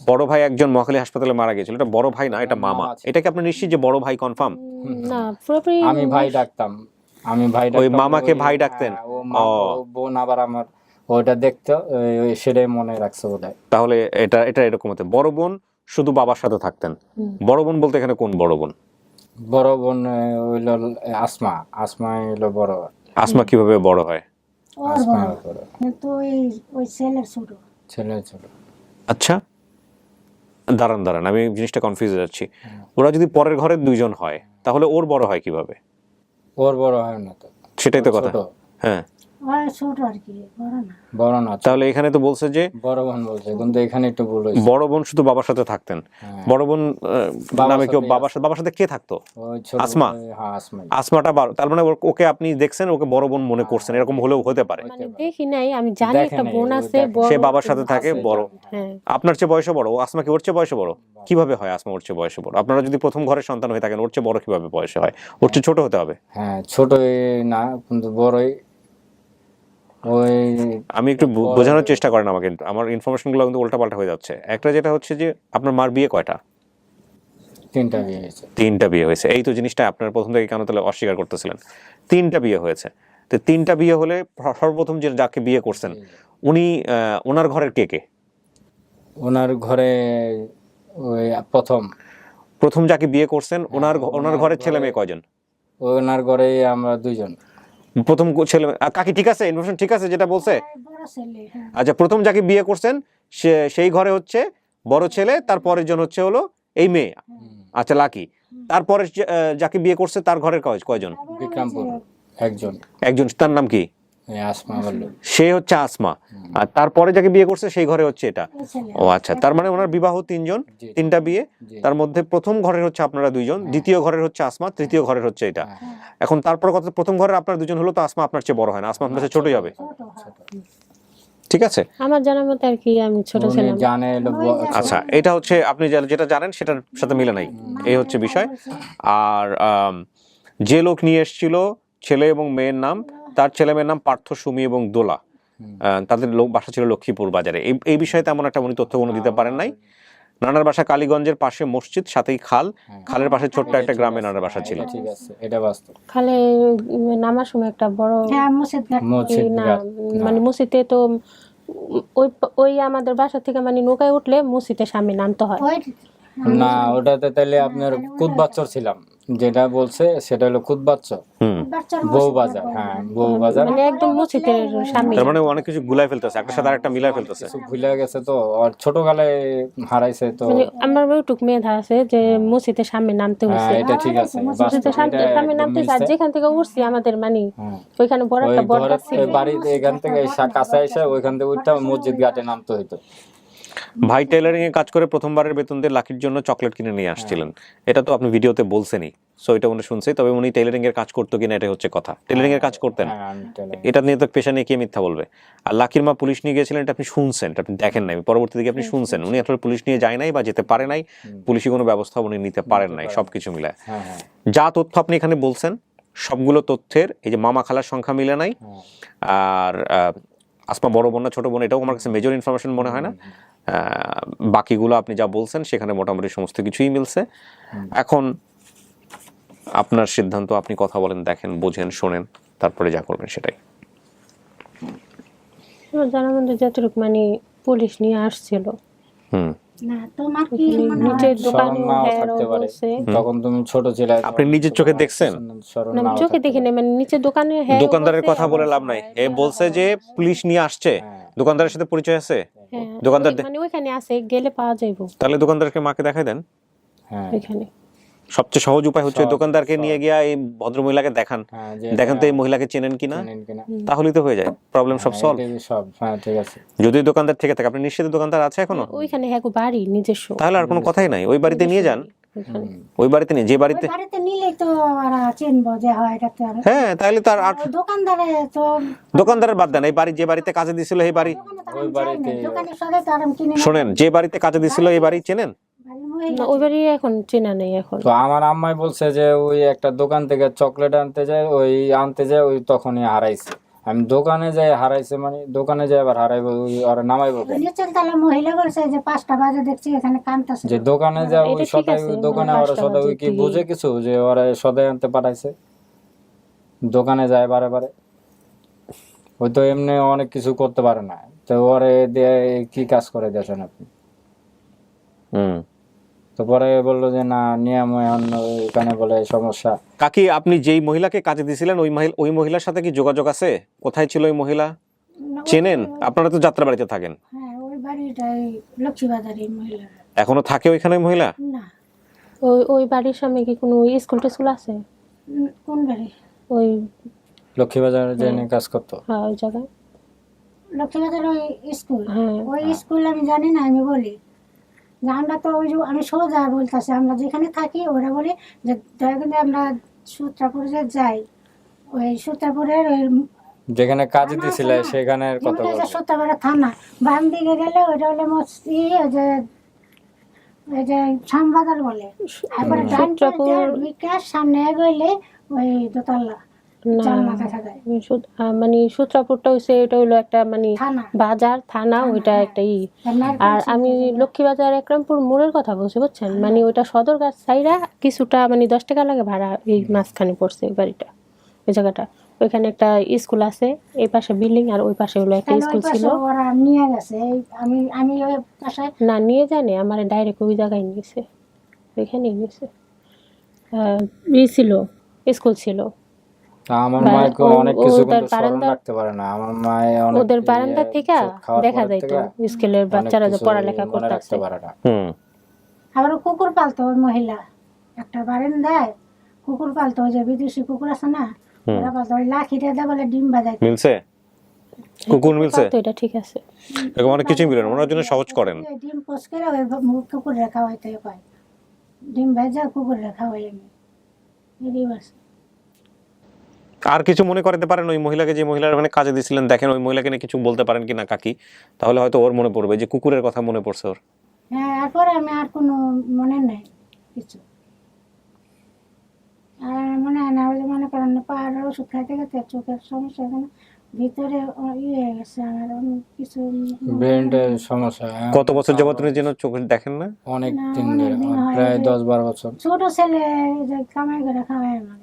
বড় ভাই একজন মহাখালী হাসপাতালে মারা গিয়েছিল, এটা বড় ভাই না, এটা মামা। এটা কি আপনি নিশ্চিত যে বড় ভাই কনফার্ম? না, পুরোপুরি আমি ভাই ডাকতাম, ওই মামাকে ভাই ডাকতেন। ও বোন আবার আমার ওটা দেখতো, সেটাই মনে রাখছে বোধহয়। তাহলে এটা এরকম হতে, বড় বোন শুধু বাবার সাথে থাকতেন। বড় বোন বলতে এখানে কোন বড় বোন? বড় বোন হইলো আসমা হইলো বড়। আসমা কিভাবে বড় হয়? কিন্তু ওই ছেলের ছোট। আচ্ছা দাঁড়ান, আমি জিনিসটা কনফিউজ হয়ে যাচ্ছি। ওরা যদি পরের ঘরের 2 জন হয় তাহলে ওর বড় হয় কিভাবে? ওর বড় হয় না তো, সেটাই তো কথা। হ্যাঁ, ওই ছোট আর কি, বড় না। বড় না, তাহলে এখানে তো বলছে যে বড় বোন বলছে, কিন্তু এখানে একটু ভুল হয়েছে। বড় বোন শুধু বাবার সাথে থাকতেন। হ্যাঁ। বড় বোন বাবার নামে কেউ সাথেই বাবার সাথে কে থাকতো? ওই ছোট আসমা? হ্যাঁ, আসমাই। আসমাটা তার মানে ওকে আপনি দেখছেন, ওকে বড় বোন মনে করছেন, এরকম হলেও হতে পারে। মানে দেখি নাই, আমি জানি দেখে একটা নাই, বোন ওই আছে, দেখে। বড় সে বাবার সাথে থাকে, আছে। বড়। হ্যাঁ, আপনার চেয়ে বয়সে বড়? ও আসমা কি ওর চেয়ে বয়সে বড়? কিভাবে হয় আসমা ওর চেয়ে বয়সে বড়? আপনারা যদি প্রথম ঘরের সন্তান হয়ে থাকেন, ওর চেয়ে বড় কিভাবে বয়সে হয়? ওর চেয়ে ছোট হতে হবে। হ্যাঁ, ছোটই না, কিন্তু বড়ই। ওই আমি একটু বোঝানোর চেষ্টা করেন আমাকে, আমার ইনফরমেশনগুলো কিন্তু উল্টাপাল্টা হয়ে যাচ্ছে। একটা যেটা হচ্ছে যে আপনার মার বিয়ে কয়টা? 3টা বিয়ে হয়েছে। 3টা বিয়ে হয়েছে। এই তো জিনিসটা আপনার প্রথম থেকে কেন তাহলে অস্বীকার করতেছিলেন? 3টা বিয়ে হয়েছে। তো 3টা বিয়ে হলে সর্বপ্রথম যে যাকে বিয়ে করছেন উনি ওনার ঘরের কে কে? ওনার ঘরে ওই প্রথম যাকে বিয়ে করছেন ওনার ঘরের ছেলে মেয়ে কয়জন? ওনার ঘরে আমরা 2 জন। প্রথম ছেলে কাকি ঠিক আছে? ইনফরমেশন ঠিক আছে যেটা বলছে? বড় ছেলে, হ্যাঁ। আচ্ছা, প্রথম যাকে বিয়ে করছেন সেই ঘরে হচ্ছে বড় ছেলে, তারপরের জন হচ্ছে হলো এই মেয়ে। আচ্ছা, লাকি। তারপরে যাকে বিয়ে করছে তার ঘরের কয়জন? বিক্রমপুর একজন। তার নাম কি? আসমা বলল। সে হচ্ছে আসমা। আর তারপরে যাকে বিয়ে করছে সেই ঘরে হচ্ছে এটা। ও আচ্ছা, তার মানে ওনার বিবাহ 3 জন, 3টা বিয়ে। তার মধ্যে প্রথম ঘরের হচ্ছে আপনারা 2 জন, দ্বিতীয় ঘরের হচ্ছে আসমা, তৃতীয় ঘরের হচ্ছে এটা। এখন তারপর কথা, প্রথম ঘরের আপনার 2 জন হলো, তো আসমা আপনার চেয়ে বড় হয় না, আসমা আপনার চেয়ে ছোটই হবে। ঠিক আছে? আমার জানার মতে আর কি, আমি ছোট ছিলাম। জানে আচ্ছা, এটা হচ্ছে আপনি যেটা জানেন সেটার সাথে মিলে নাই, এই হচ্ছে বিষয়। আর যে লোক নিয়ে এসেছিল ছেলে এবং মেয়ের নাম, তার ছেলে মেয়ের নাম পার্থ, সুমি এবং দোলা। তাদের বাসা ছিল লক্ষ্মীপুর বাজারে। এই বিষয়ে তেমন একটা উনি তথ্য কোনো দিতে পারেন নাই। নানার বাসা কালীগঞ্জের পাশে মসজিদ, সাথেই খালের পাশে ছোট্ট একটা গ্রামে নানার বাসা ছিল। ঠিক আছে, এটা বাস্তব। খালে নামার সময় একটা বড় হ্যাঁ, মসজিদ ঘাট। না, মানে মসজিদে তো ওই আমাদের বাসা থেকে মানে নৌকায় উঠলে মসজিদের সামনে নামতে হয়। না, ওটাতে তাহলে আপনার কুদবাচ্চর ছিলাম, যেটা বলছে সেটা হলো কুদবাচ্চর বউ বাজার। হ্যাঁ, বউ বাজার, মানে একদম মসজিদের সামনে। তার মানে অনেক কিছু গুলাই ফেলতেছে, একটা সাথে আরেকটা মিলাই ফেলতেছে। ভুলে গেছে তো, আর ছোটকালে হারাইছে তো। মানে আমার ওইটুক মেধা আছে যে মসজিদের সামনে নামতে হয়েছে। হ্যাঁ, এটা ঠিক আছে, মসজিদের সামনে নামতে হয়েছে। আর যেখান থেকে উঠছি আমাদের মানে ওইখানে বড় একটা বটগাছ ছিল। বাড়িতে এখান থেকে কাছে এসে ওইখান থেকে উঠতে মসজিদ ঘাটে নামতে হইতো। ভাই টেলারিং এ কাজ করে প্রথমবারের বেতন দিয়ে লাকির জন্য চকলেট কিনে নিয়ে আসছিলেন, এটা তো আপনি ভিডিওতে বলছেনই। সো এটা উনি শুনছে, তবে উনি টেলারিং এর কাজ করতো কিনা এটা হচ্ছে কথা। টেলারিং এর কাজ করতেন, এটা নিয়ে তো পেশা নিয়ে কে মিথ্যা বলবে? আর লাকির মা পুলিশ নিয়ে গেছিলেন, এটা আপনি শুনছেন, এটা আপনি দেখেন নাই, পরবর্তী দিকে আপনি শুনছেন। উনি আসলে পুলিশ নিয়ে যায় নাই বা যেতে পারে নাই, পুলিশি কোনো ব্যবস্থা উনি নিতে পারেন নাই, সবকিছু মিলায়। যা তথ্য আপনি এখানে বলছেন সবগুলো তথ্যের এই যে মামা খালার সংখ্যা মিলে নাই, আর আসমা বড় বোন না ছোট বোন, এটাও আমার কাছে মেজর ইনফরমেশন মনে হয় না। বাকিগুলো আপনি যা বলছেন সেখানে মোটামুটি সমস্ত কিছুই মিলছে। এখন আপনার সিদ্ধান্ত, আপনি কথা বলেন, দেখেন, বোঝেন, শোনেন, তারপরে যা করবেন সেটাই। জানার মধ্যে যতটুকু মানে পুলিশ নিয়ে আসছিল, না, তোমার কি নিজের দোকানে থাকতে পারে, তখন তুমি ছোট ছিলে। আপনি নিজের চোখে দেখছেন? না, চোখে দেখি না, মানে নিচের দোকানে। দোকানদারের কথা বলে লাভ নাই, এ বলছে যে পুলিশ নিয়ে আসছে। দোকানদারের সাথে পরিচয় আছে? দোকানদার মানে ওইখানে আছে, গেলে পাওয়া যাইবো। তাহলে দোকানদারকে মাকে দেখাই দেন। এখানে সবচেয়ে সহজ উপায় হচ্ছে দোকানদারকে নিয়ে গিয়া এই ভদ্র মহিলাকে দেখান, দেখেন তো এই মহিলাকে চেনেন কিনা, তাহলেই তো হয়ে যায়, প্রবলেম সব সলভ। ঠিক আছে, যদি দোকানদার থেকে থাকে, আপনি নিশ্চিত দোকানদার আছে এখনো? ওইখানে হ্যাঁ বাড়ি নিজস্ব, তাহলে আর কোনো কথাই নাই, ওই বাড়িতে নিয়ে যান। ওই বাড়িতে নিয়ে, যে বাড়িতে নিলে তো ওরা চিনবো যে হয় এটা তো। হ্যাঁ, তাহলে তার আর দোকানদারে তো দোকানদারের বাদ দেন, এই বাড়ি যে বাড়িতে কাজে দিছিল এই বাড়ি, ওই বাড়িতে দোকানে সবাই তো আরাম কিনে শোনেন, যে বাড়িতে কাজে দিছিল এই বাড়ি চেনেন? না, ওই বাড়ি এখন চেনা নেই। এখন তো আমার আম্মাই বলছে যে ওই একটা দোকান থেকে চকলেট আনতে যায়, ওই তখনই হারাইছে। আমি দোকানে যাই হারাইছে, মানে দোকানে যাই আবার হারাইবো, ওই আর নামাইবো নিচের তলা মহিলা বলছে যে 5টা বাজে দেখছি এখানে কাঁদতেছে। যে দোকানে যায় ওই সদাই, ওই দোকানে ওরা সদাই ওই কি বুঝে কিছু যে ওরা সদাই আনতে পাঠাইছে, দোকানে যায় বারে বারে। ওই তো এমনি অনেক কিছু করতে পারে না, তো ওরে দিয়ে কি কাজ করে দিয়েছেন আপনি? তো পরে বললো যে না, নিয়ম এখানে বলে সমস্যা। কাকি, আপনি যেই মহিলাকে কাজে দিয়েছিলেন ওই মহিলার সাথে কি যোগাযোগ আছে? কোথায় ছিল ওই মহিলা? চেনেন? আপনারা তো যাত্রা বাড়িতে থাকেন। হ্যাঁ, ওই বাড়িটাই লক্ষ্মীবাজারের মহিলা। এখনো থাকে ওইখানে ওই মহিলা? না, ওই বাড়ির সামনে কি কোনো স্কুল টিস্কুল আছে? কোন বাড়ি? ওই লক্ষ্মীবাজারে জেনে কাজ করতো। হ্যাঁ ওই জায়গায়। লক্ষ্মীবাজার ওই স্কুল, হ্যাঁ ওই স্কুল আমি জানি না, আমি বলি যে আমরা তো ওই যে আমি সোজা বলতেছি, আমরা যেখানে থাকি ওরা বলি যে দয়া করে আমরা সূত্রাপুরে যে যাই, ওই সূত্রাপুরের ওই যেখানে কাজ দিছিলে সেখানের কথা বলছো। সূত্রাপুরের থানা বাম দিকে গেলে ওইটা হলো ওই যে শ্যামবাজার বলে, তারপরে বিকাশ সামনে এগোইলে ওই দোতলা না জানলা দেখা যায়। মানে সূত্রাপুরটা হইছে, এটা হলো একটা মানে থানা। বাজার থানা, ওইটা একটা আর আমি লক্ষ্মীবাজার একরামপুর মোড়ের কথা বলছি বুঝছেন, মানে ওইটা সদরঘাট সাইরা কিছুটা মানে 10 টাকা লাগে ভাড়া, এই মাঝখানে পড়ছে ওই বাড়িটা, ওই জায়গাটা। ওইখানে একটা স্কুল আছে, এই পাশে বিল্ডিং আর ওই পাশে হলো একটা স্কুল ছিল। ওরা নিয়ে গেছে, আমি ওই পাশে না নিয়ে যায়নি, আমার ডাইরেক্ট ওই জায়গায় নিয়েছে, ওইখানেই নিয়েছে। ছিল স্কুল ছিল। আমার মাকে অনেক কিছু কিন্তু স্মরণ রাখতে পারে না। আমার মায়ে অনেক ওদের বারান্দা থেকে দেখা যাইতো স্কুলের বাচ্চারা যে পড়ালেখা মনে রাখতে করতেছে। পারে না। আবার কুকুর পালতো ওই মহিলা, একটা বারান্দায় কুকুর পালতো, ওই যে বিদেশি কুকুর আছে না, ওরা পালতো, ওই লাঠিটা দিয়ে বলে ডিম বাজাইতো। মিলছে কুকুর মিলছে তো এটা ঠিক আছে। এরকম অনেক কিছুই মিলে না, ওনার জন্য সহজ করেন। ডিম পোষ করে ওই কুকুর রাখা হইতো, কয় ডিম ভেজা কুকুর রাখা হয়। আমি এই বাস আর কিছু মনে করতে পারেন ওই মহিলাকে, যে মহিলার মানে কাজে দিছিলেন, দেখেন ওই মহিলাকে নিয়ে কিছু বলতে পারেন কিনা কাকি, তাহলে হয়তো ওর মনে পড়বে যে কুকুরের কথা মনে পড়ছে ওর। হ্যাঁ, এরপরে আমি আর কোনো মনে নেই কিছু, আর মনে হয় না। ওই যে মনে করেন পাহাড়ের ওষুধ খাইতে খাইতে চোখের সমস্যা, এখানে ভিতরে ইয়ে হয়ে গেছে আমার, কিছু ব্রেনের সমস্যা। কত বছর যাবত উনি যেন চোখে দেখেন না? অনেক দিন ধরে, প্রায় 10-12 বছর। ছোট ছেলে যে কামাই করে খাওয়ায় আমার।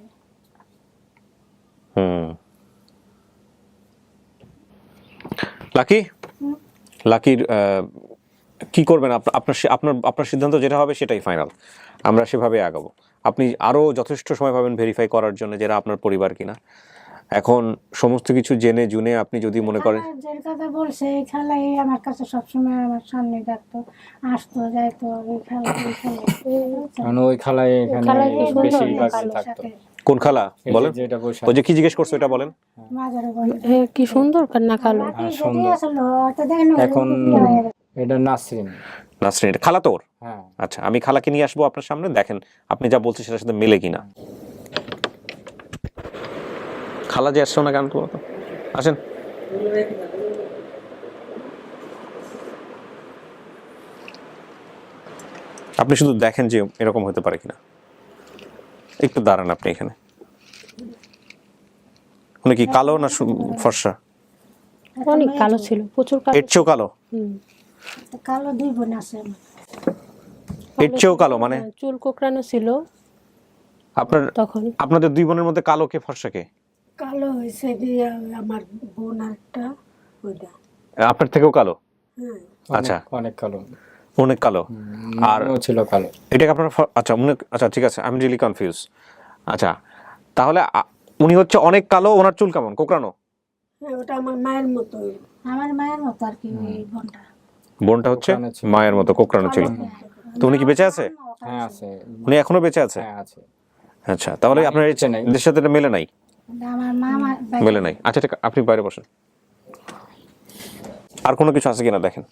লাকি, লাকির কি করবেন আপনার আপনার সিদ্ধান্ত যেটা হবে সেটাই ফাইনাল, আমরা সেভাবে আগাবো। আপনি আরো যথেষ্ট সময় পাবেন ভেরিফাই করার জন্য যেটা আপনার পরিবার কিনা। এখন সমস্ত কিছু জেনে জুনে আপনি যদি মনে করেন, যে কথা বলছে এই খেলাই আমার কাছে সবসময় আমার সামনে থাকতো, আসতো যাইতো, এই খেলা এই খেলা, কারণ ওই খালায় এখানে বেশিরভাগ থাকতো। কোন খালা বলেন? ওই যে কি জিজ্ঞেস করছো এটা বলেন। মাঝারে বলে কি সুন্দর কান্না কালো। এখন এটা নাসরিন। নাসরিন এটা খালা তোর? হ্যাঁ। আচ্ছা, আমি খালাকে নিয়ে আসবো আপনার সামনে, দেখেন আপনি যা বলছেন সেটার সাথে মেলে কিনা। খালা যে আসছো না কেন, তো আসেন। আপনি শুধু দেখেন যে এরকম হতে পারে কিনা। একটু দাঁড়ান আপনি এখানে। উনি কি কালো না ফর্সা? অনেক কালো ছিল, প্রচুর কালো। এর চেয়েও কালো? কালো দুই বোন আছে আমার। এর চেয়েও কালো মানে? চুল কোকড়ানো ছিল আপনার তখন। আপনাদের দুই বোনের মধ্যে কালো কে ফর্সা কে? কালো হয়েছে যে আমার বোন আরেকটা, ওইটা আপনার থেকেও কালো? আচ্ছা, অনেক কালো, অনেক কালো। আর ও ছিল কালো। এটা কি আপনার? আচ্ছা আচ্ছা ঠিক আছে, আই এম রিয়েলি কনফিউজ। আচ্ছা, তাহলে উনি হচ্ছে অনেক কালো, ওনার চুল কেমন কোকড়ানো? ওটা আমার মায়ের মতো, আমার মায়ের মতো আর কি। ওই বোনটা, বোনটা হচ্ছে মায়ের মতো কোকড়ানো ছিল। তো উনি কি বেঁচে আছে? হ্যাঁ আছে। উনি এখনো বেঁচে আছে? হ্যাঁ আছে। আচ্ছা, তাহলে আপনার এর সাথে এটা মেলে নাই? আমার মা মেলে নাই। আচ্ছা ঠিক, আপনি বাইরে বসেন। আর কোনো কিছু আছে কিনা দেখেন।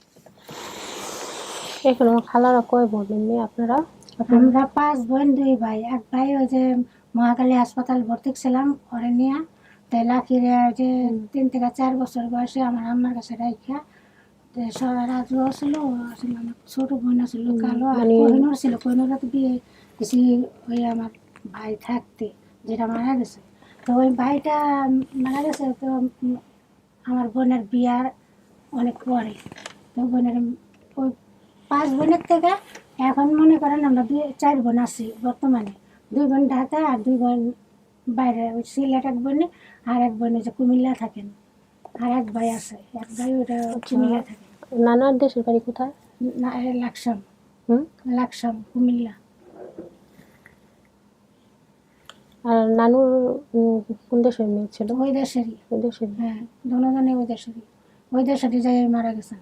এখন খালারা কয় বোন এমনি আপনারা? আমরা 5 বোন 2 ভাই। এক ভাই ওই যে মহাকালী হাসপাতাল ভর্তি ছিলাম ওরে নিয়ে, তাই লাকিরে যে 3 থেকে 4 বছর বয়সে আমার আম্মার কাছে রাইখা রাজু ছিল, আমার ছোট বোন ছিল কালো, আর কোহিনুর ছিল। কোহিনুরা তো বিয়ে বেশি ওই আমার ভাই থাকতে, যেটা মারা গেছে। তো ওই ভাইটা মারা গেছে তো আমার বোনের বিয়ার অনেক পরে। তো বোনের ওই 5 বোনের থেকে এখন মনে করেন আমরা 4 বোন আছি বর্তমানে। 2 বোন ঢাকা আর 2 বোন বাইরে, ওই সিলেট এক বোন, আর এক বোন যে কুমিল্লা থাকেন, আর এক ভাই আছে, এক ভাই ওটা কুমিল্লা থাকে। নানার দেশের বাড়ি কোথায়? না, লাকসাম। লাকসাম কুমিল্লা। আর নানুর কোন দেশের মেয়ে ছিল? ওই দেশেরই। ওই দেশের। হ্যাঁ, দুজনে ওই দেশেরই। ওই দেশেরই যাই মারা গেছেন।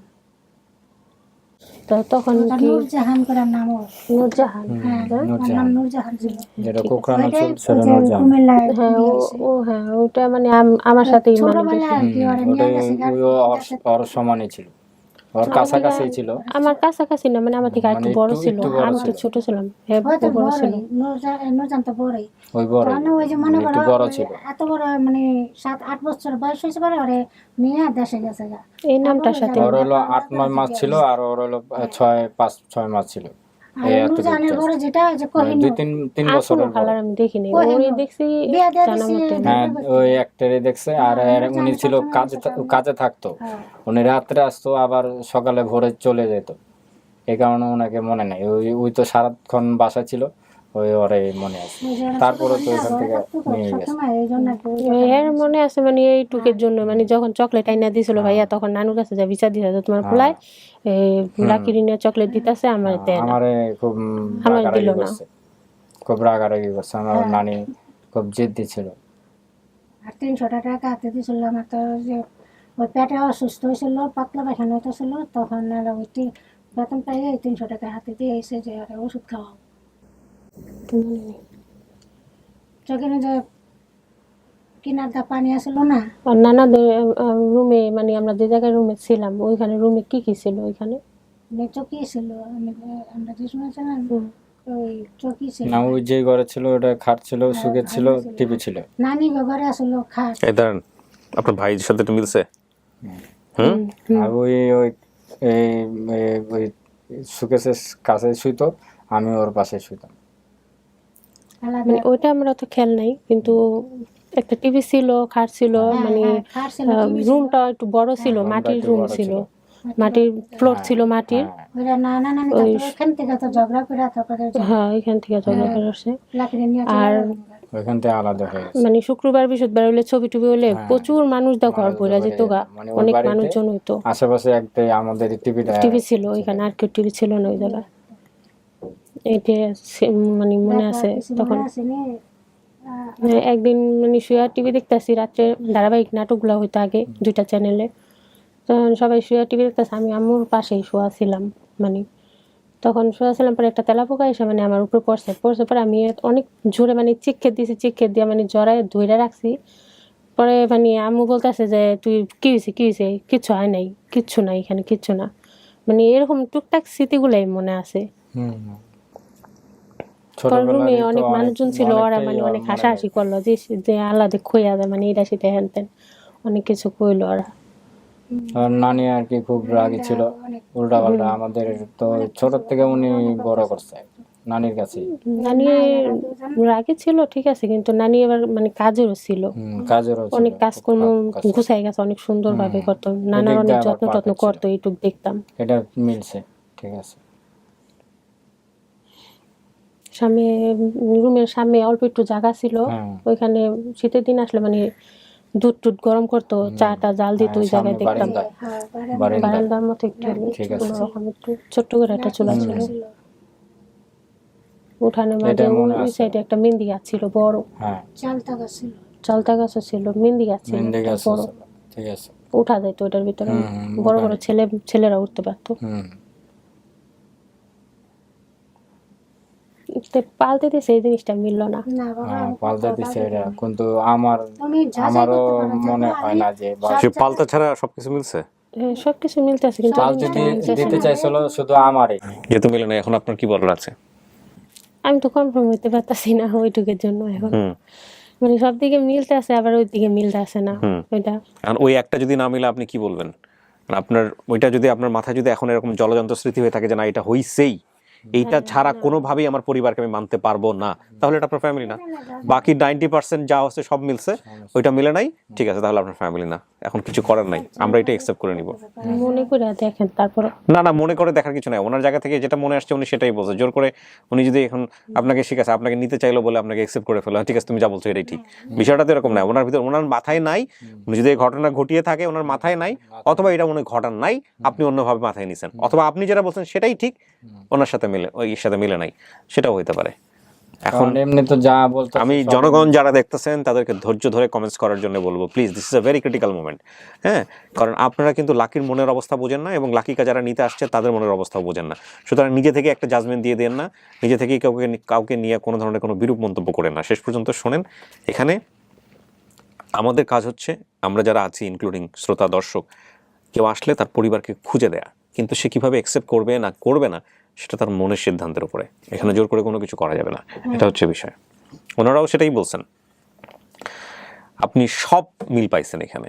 তো তখন ওটা কি নূরজাহান করে নাম ওর। নূরজাহান হ্যাঁ ওর নাম নূরজাহান ছিল। যেটা কোকরানো ওইটাই ছিল সেটা ওই যে নূরজাহান। কুমিল্লায় হ্যাঁ বিয়ে হয়েছে। হ্যাঁ ওইটা মানে আমার সাথেই মানে ছোটবেলায় আর কি ওরা নিয়ে ওটাই গেছে ওর সমানই ছিল, ওর কাছাকাছি ছিল। আমার কাছাকাছি না, মানে আমার থেকে একটু মানে বড় একটু- ছিল, একটু বড় আমি তো ছিল। ছোট ছিলাম, হ্যাঁ হয়তো বড় ছিল। বড়ই নূরজাহান তো বড়ই। ওই বড় তখন ওই যে মনে একটু করো বড় ওই ছিল। এত বড় মানে 7-8 বছর বয়স হয়েছে পরে ওরে নিয়ে দেশে গেছে গা। এই নামটার সাথে ওর হলো 8-9 মাস ছিল আর ওর হলো 5-6 মাস ছিল। আর নূরজাহানের বড় যেটা ওই যে কোহিনূর 2-3 আর কোনো বছরের বড়। কালার আমি দেখিনি, কোহিনূর। ওই দেখছি বিয়ে দিয়ে জানা দিছি, মতে। হ্যাঁ ওই একটারই দেখছে। আর উনি ছিল কাজে থাকতো, উনি রাত্রে আসতো আবার সকালে ভোরে চলে যেত, এই কারণে ওনাকে মনে নাই। ওই তো সারাক্ষণ বাসায় ছিল, ওই ওরে মনে আছে। তারপরে তো ওখান থেকে নিয়ে গেছে। সবসময় এই জন্য আর কি এর মনে আছে মানে এইটুকের জন্য, মানে যখন চকলেট আইনা দিছিল ভাইয়া তখন নানুর কাছে যা বিচার দিছে তোমার খোলায় রাখি নিয়ে চকলেট দিতেছে আমার দেয় না। আমারে খুব আমার রাগারাগি দিল না। করছে, খুব রাগারাগি করছে। আমার নানি খুব জেদি ছিল। আর 300 টাকা হাতে দিয়েছিল। আমার তো যে ওই পেটে অসুস্থ হয়েছিল, পাতলা পায়খানা হইতেছিল, তখন আর ওইটি বেতন পাইয়ে 300 টাকা হাতে দিয়ে এসে যে আরে ওষুধ খাওয়াও। চোখের যে কিনার দা পানি আসলো না, আর নানাদের রুমে, মানে আমরা যে জায়গায় রুমে ছিলাম ওইখানে রুমে কি কি ছিল ওইখানে? চকি ছিল, আমরা যে শুনেছিলাম ওই চকি ছিল। না ওই যে ঘরে ছিল ওটা খাট ছিল, সুকের ছিল, টিভি ছিল। নানি ঘরে আসলো খাট। এই দাঁড়ান, আপনার ভাইয়ের সাথে একটু মিলছে? আর ওই ওই সুকেশের কাছে শুইতো, আমি ওর পাশে শুইতাম। আলাদা মানে ওইটা আমরা তো খেয়াল নাই, কিন্তু একটা টিভি ছিল, খাট ছিল, মানে খাট ছিল, রুমটা একটু বড় ছিল, মাটির রুম ছিল, মাটির ফ্লোর ছিল মাটির। ওরা নানা নানি তো ওখান থেকে তো ঝগড়া করে তারপরে হ্যাঁ এখান থেকে ঝগড়া করে আসছে। লাকড়ি নিয়ে আর ওইখান থেকে আলাদা হয়ে গেছে। মানে শুক্রবার বৃহস্পতিবার হলে ছবি টবি হলে প্রচুর মানুষ দা ঘর পড়ে যেত গা, মানে ওই অনেক বাড়িতে মানুষজন হইতো। আশেপাশে একটা আমাদের টিভি ছিল ওইখানে, আর কেউ টিভি ছিল না ওই জায়গায়। এইটা মানে মনে আছে তখন। আসেনি। মানে একদিন মানে শুয়ে টিভি দেখতেছি, রাত্রে ধারাবাহিক নাটকগুলো হইতো আগে 2টা চ্যানেলে, তখন সবাই শুয়ে টিভি দেখতেছে, আমি আম্মুর পাশেই শোয়া ছিলাম। মানে তখন শোয়া ছিলাম, পরে একটা তেলাপোকা এসে মানে আমার উপরে পড়ছে পরে আমি অনেক জোরে মানে চিৎকার দিয়েছি, চিৎকার দিয়ে মানে জড়ায় ধরে রাখছি। পরে মানে আম্মু বলতেছে যে তুই কি হয়েছে, কিচ্ছু হয় নাই, কিচ্ছু নাই এখানে, কিচ্ছু না। মানে এরকম টুকটাক স্মৃতিগুলাই মনে আছে। রুমে অনেক মানুষজন ছিল, ওরা মানে অনেক হাসাহাসি করলো যে আল্লাহ খোয়া যায়, মানে এটা সেটা হ্যান তেন অনেক কিছু কইলো ওরা। আর নানি আর কি খুব রাগী ছিল, উল্টা পাল্টা। আমাদের তো ছোট থেকে উনি বড় করছে নানির কাছে। নানি রাগে ছিল ঠিক আছে, কিন্তু নানি এবার মানে কাজেরও ছিল, কাজেরও ছিল, অনেক কাজকর্ম গুছাই গেছে, অনেক সুন্দর ভাবে করতো, নানার অনেক যত্ন টত্ন করতো, এইটুক দেখতাম। এটা মিলছে, ঠিক আছে। সামনে রুমের সামনে অল্প একটু জায়গা ছিল, ওইখানে শীতের দিন আসলে মানে দুধ টুধ গরম করতো, চাটা জাল দিত, ওই জায়গায় দেখতাম। বারান্দার মতো একটু কোনোরকম একটু ছোট্ট করে একটা চুলা ছিল, উঠানের মাঝে ওই সাইডে একটা মেহেন্দি গাছ ছিল বড়, চালতা গাছও ছিল, মেহেন্দি গাছ ছিল বড়, ঠিক আছে। উঠা যাইতো ওটার ভিতরে, বড় বড় ছেলেরা উঠতে পারতো। পাল্টে দিয়েছে, এই জিনিসটা মিললো না। পাল্টে দিছে এটা, কিন্তু আমারও মনে হয় না যে সে পাল্টা ছাড়া সবকিছু মিলছে। সবকিছু মিলতে আছে, কিন্তু পাল্টে দিতে চাইছিল শুধু আমারই, যেহেতু মিলে না। এখন আপনার কি বলার আছে? আমি তো কনফার্ম হইতে পারতাছি না ওইটুকের জন্য এখন, মানে সব দিকে মিলতে আছে আবার ওই দিকে মিলতে আছে না। ওইটা আর ওই একটা যদি না মিলে আপনি কি বলবেন? আপনার ওইটা যদি আপনার মাথায় যদি এখন এরকম জলযন্ত্র স্মৃতি হয়ে থাকে যে না এটা হইছেই, এইটা ছাড়া কোনোভাবেই আমার পরিবারকে আমি মানতে পারবো না, তাহলে এটা আপনার ফ্যামিলি না। বাকি 90% যা হচ্ছে সব মিলছে, ওইটা মিলে নাই, ঠিক আছে, তাহলে আপনার ফ্যামিলি না। এখন কিছু করার নাই, আমরা এটা অ্যাকসেপ্ট করে নিব। মনে করে দেখেন তারপর। না মনে করে দেখার কিছু নাই, ওনার জায়গা থেকে যেটা মনে আসছে উনি সেটাই বলছে। জোর করে উনি যদি এখন আপনাকে শিখাছে, আপনাকে নিতে চাইলো বলে আপনাকে অ্যাকসেপ্ট করে ফেলো, ঠিক আছে তুমি যা বলছো এটাই ঠিক, বিষয়টা তো এরকম না। ওনার ভিতরে, ওনার মাথায় নাই, উনি যদি এই ঘটনা ঘটিয়ে থাকে ওনার মাথায় নাই, অথবা এটা উনি ঘটান নাই, আপনি অন্যভাবে মাথায় নিছেন, অথবা আপনি যেটা বলছেন সেটাই ঠিক, ওনার সাথে মিলে, ওই সাথে মিলে নাই, সেটাও হইতে পারে। এখন এমনি তো যা বলতো আমি জনগণ যারা দেখতেছেন তাদেরকে ধৈর্য ধরে কমেন্টস করার জন্য বলবো, please this is a very critical moment. হ্যাঁ, কারণ আপনারা কিন্তু লাকির মনের অবস্থা বোঝেন না এবং লাকিকা যারা নিতে আসছে তাদের মনের অবস্থাও বোঝেন না। সুতরাং নিজে থেকে একটা জাজমেন্ট দিয়ে দেন না, নিজে থেকেই কাউকে নিয়ে কোনো ধরনের কোনো বিরূপ মন্তব্য করেন না। শেষ পর্যন্ত শোনেন, এখানে আমাদের কাজ হচ্ছে আমরা যারা আছি ইনক্লুডিং শ্রোতা দর্শক, কেউ আসলে তার পরিবারকে খুঁজে দেয়া, কিন্তু সে কিভাবে অ্যাকসেপ্ট করবে না করবে না সেটা তার মনের সিদ্ধান্তের উপরে, এখানে জোর করে কোনো কিছু করা যাবে না, এটা হচ্ছে বিষয়। ওনারাও সেটাই বলছেন। আপনি সব মিল পাইছেন এখানে,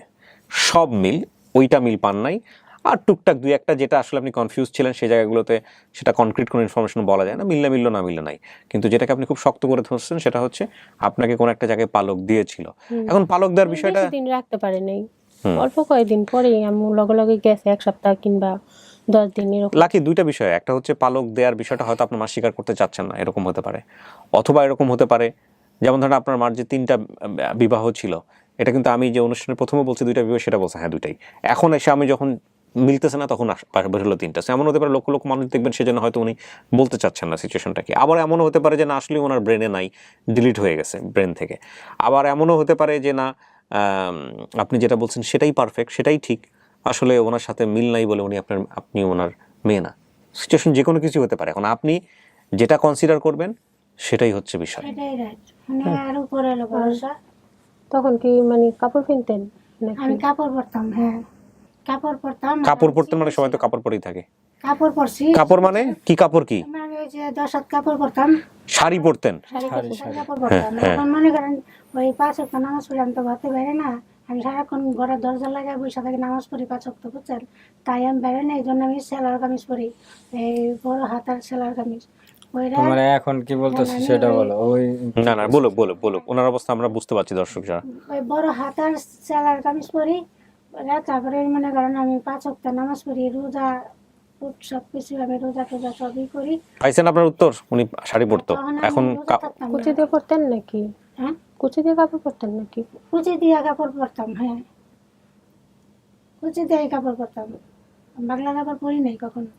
সব মিল, ওইটা মিল পান নাই। আর টুকটাক দুই একটা যেটা আসলে আপনি কনফিউজ ছিলেন সেই জায়গাগুলোতে সেটা কনক্রিট কোনো ইনফরমেশন বলা যায় না, মিললে মিললো না মিললে নাই। কিন্তু যেটাকে আপনি খুব শক্ত করে ধরছেন সেটা হচ্ছে আপনাকে কোনো একটা জায়গায় পালক দিয়েছিল। এখন পালক দেওয়ার বিষয়টা বেশি দিন রাখতে পারে নাই, অল্প কয়েকদিন পরেই আমি লগে লগে গেছে, 1 সপ্তাহ কিংবা 10 দিন এরকম। লাকি দুইটা বিষয়, একটা হচ্ছে পালক দেওয়ার বিষয়টা হয়তো আপনার মা স্বীকার করতে চাচ্ছেন না, এরকম হতে পারে। অথবা এরকম হতে পারে যেমন ধরেন আপনার মার যে 3টা বিবাহ ছিল, এটা কিন্তু আমি যে অনুষ্ঠানের প্রথমে বলছি 2টা বিবাহ, সেটা বলছে হ্যাঁ 2টাই। এখন এসে আমি যখন মিলতেছে না তখন বের হলো 3টা। এমন হতে পারে লক্ষ লক্ষ মানুষ দেখবেন সেজন্য হয়তো উনি বলতে চাচ্ছেন না সিচুয়েশনটাকে। আবার এমনও হতে পারে যে না আসলে ওনার ব্রেনে নাই, ডিলিট হয়ে গেছে ব্রেন থেকে। আবার এমনও হতে পারে যে না আপনি যেটা বলছেন সেটাই পারফেক্ট, সেটাই ঠিক, আসলে ওনার সাথে মিল নাই বলে আপনি ওনার মেয়ে না। সিচুয়েশন যে কোনো কিছু হতে পারে। এখন আপনি যেটা কনসিডার করবেন সেটাই হচ্ছে বিষয়। সেটাই রাইট, মানে আর উপরে এলো ভরসা। তখন কি মানে কাপড় কিনতেন নাকি? আমি কাপড় পরতাম, হ্যাঁ কাপড় পরতাম। কাপড় পরতে মানে সবাই তো কাপড় পরেই থাকে। কাপড় পরছি, কাপড় মানে কি কাপড়? কি আমি ওই যে 10 হাত কাপড় পরতাম, শাড়ি পরতেন? শাড়ি কাপড় পরতাম। এখন মনে করেন ওই 5 ওয়াক্ত নামাজ পড়ি, আমি তো ভাবতে পারি না, আমি সারাক্ষণ ঘরের দরজা লাগাই বসে থাকি, নামাজ পড়ি 5 ওয়াক্ত, বুঝছেন? তাই আমি বেড়ে না, এই জন্য আমি সেলার কামিজ পরি, এই বড় হাতার সেলার কামিজ। ওইটা তোমার এখন কি বলতেছে সেটা বলো। ওই না না, বলুক ওনার অবস্থা আমরা বুঝতে পারছি দর্শক যারা। ওই বড় হাতার সেলার কামিজ পরি, তারপরে মনে করেন আমি 5 ওয়াক্ত নামাজ পড়ি, রোজা সব কিছু, আমি রোজা টোজা সবই করি। পাইছেন আপনার উত্তর? উনি শাড়ি পরতো, তখন আমি এখন রোজা থাকতাম না। কুচি দিয়ে পরতেন নাকি? হ্যাঁ, কুচি দিয়ে কাপড় পরতেন নাকি? কুচি দিয়ে কাপড় পরতাম, হ্যাঁ কুচি দিয়ে কাপড় পরতাম, বাংলা কাপড় পরি নাই কখনো।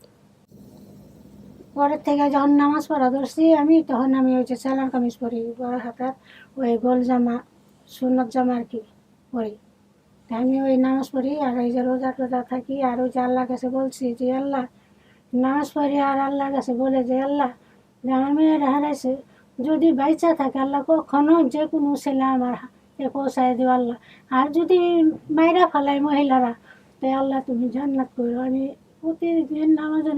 পরের থেকে যখন নামাজ পড়া ধরছি আমি, তখন আমি ওই যে সেলার কামিজ পরি, বড় হাতার ওই গোল জামা, সুন্নত জামা আর কি পরি। তাই আমি ওই নামাজ পড়ি, আর এই যে রোজা টোজা থাকি, আর ওই যে আল্লাহর কাছে বলছি যে আল্লাহ, নামাজ পড়ি আর আল্লাহর কাছে বলে যে আল্লাহ, যে আমার মেয়েরা হারাইছে, যদি বাইচা থাকে আল্লাহ কখনো যে কোনো ছেলে আমার পৌঁছায় দিও আল্লাহ, আর যদি মাইরা ফেলায় মহিলারা, তাই আল্লাহ তুমি জান্নাত করো। আমি প্রতিদিন নামাজে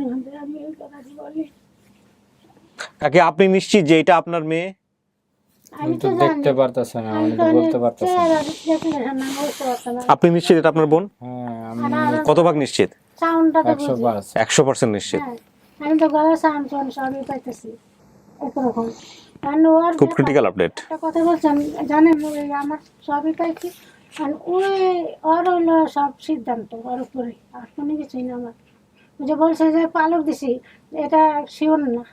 আমি ওই কথাটি বলি। কাকে আপনি নিশ্চিত যে এটা আপনার মেয়ে? আমি তো তো দেখতে পারতেছে না, আমি তো বলতে পারতেছি না। আপনি নিশ্চিত এটা আপনার বোন? হ্যাঁ আমি কত ভাগ নিশ্চিত? সাউন্ডটা তো 100%। 100% নিশ্চিত। হ্যাঁ, আমি তো গলার সাউন্ড সবই পাইতেছি একরকম। কারণ ওর খুব ক্রিটিক্যাল আপডেট। একটা কথা বলছেন জানেন, ওই আমার সবই পাইছি, আর ওই ওর হইলো সব সিদ্ধান্ত ওর উপরে, আর কোনো কিছুই না। আমার ওই যে বলছে যে পালক দিছি, এটা শিওর না,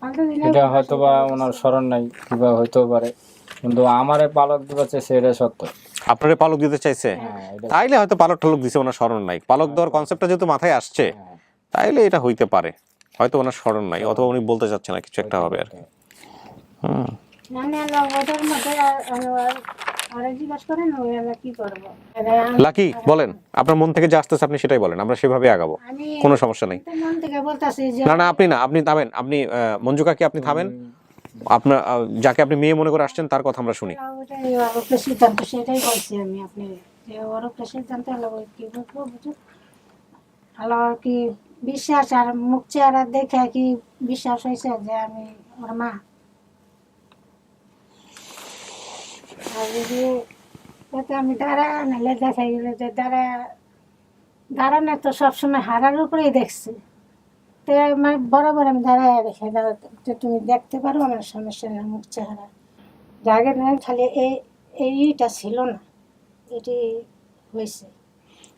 পালক দিলে এটা হয়তো বা ওনার স্মরণ নাই, কিবা হইতেও পারে, কিন্তু আমারে পালক দিচ্ছে সেটা সত্য। আপনারে পালক দিতে চাইছে? হ্যাঁ, এটা তাইলে হয়তো পালক টালক দিছে, ওনার স্মরণ নাই। পালক দেওয়ার কনসেপ্টটা যেহেতু মাথায় আসছে, তাইলে এটা হইতে পারে, হয়তো ওনার স্মরণ নাই, অথবা উনি বলতে চাচ্ছে না, কিছু একটা হবে আর কি। মানে ওদের মধ্যে আরে জিজ্ঞাস করেন ওই কি করবো। লাকি বলেন, আপনার মন থেকে যা আসতেছে আপনি সেটাই বলেন, আমরা সেভাবে আগাবো, আমি কোনো সমস্যা নেই। মন থেকে বলতেছি যে না আপনি না, আপনি থামেন, আপনি মঞ্জু কাকি আপনি থামেন। আপনার যাকে আপনি মেয়ে মনে করে আসছেন তার কথা আমরা শুনি। ওটাই ওর উপরে সিদ্ধান্ত, সেটাই বলছি আমি আপনি, যে ওর উপরে সিদ্ধান্ত হলো ওই কি বলবো বুঝুন, হলো আর কি বিশ্বাস, আর মুখ চেহারা দেখে কি বিশ্বাস হয়েছে যে আমি ওর মা। আর যদি যাতে আমি দাঁড়া নাহলে দেখাই গেলে যে দাঁড়ানো তো সবসময় হারার উপরেই দেখছি, তো মানে বরাবর আমি দাঁড়ায় দেখে যে তুমি দেখতে পারো আমার সমস্যা নেই, মুখ চেহারা জায়গা নেই, খালি এইটা ছিল না, এটি হয়েছে।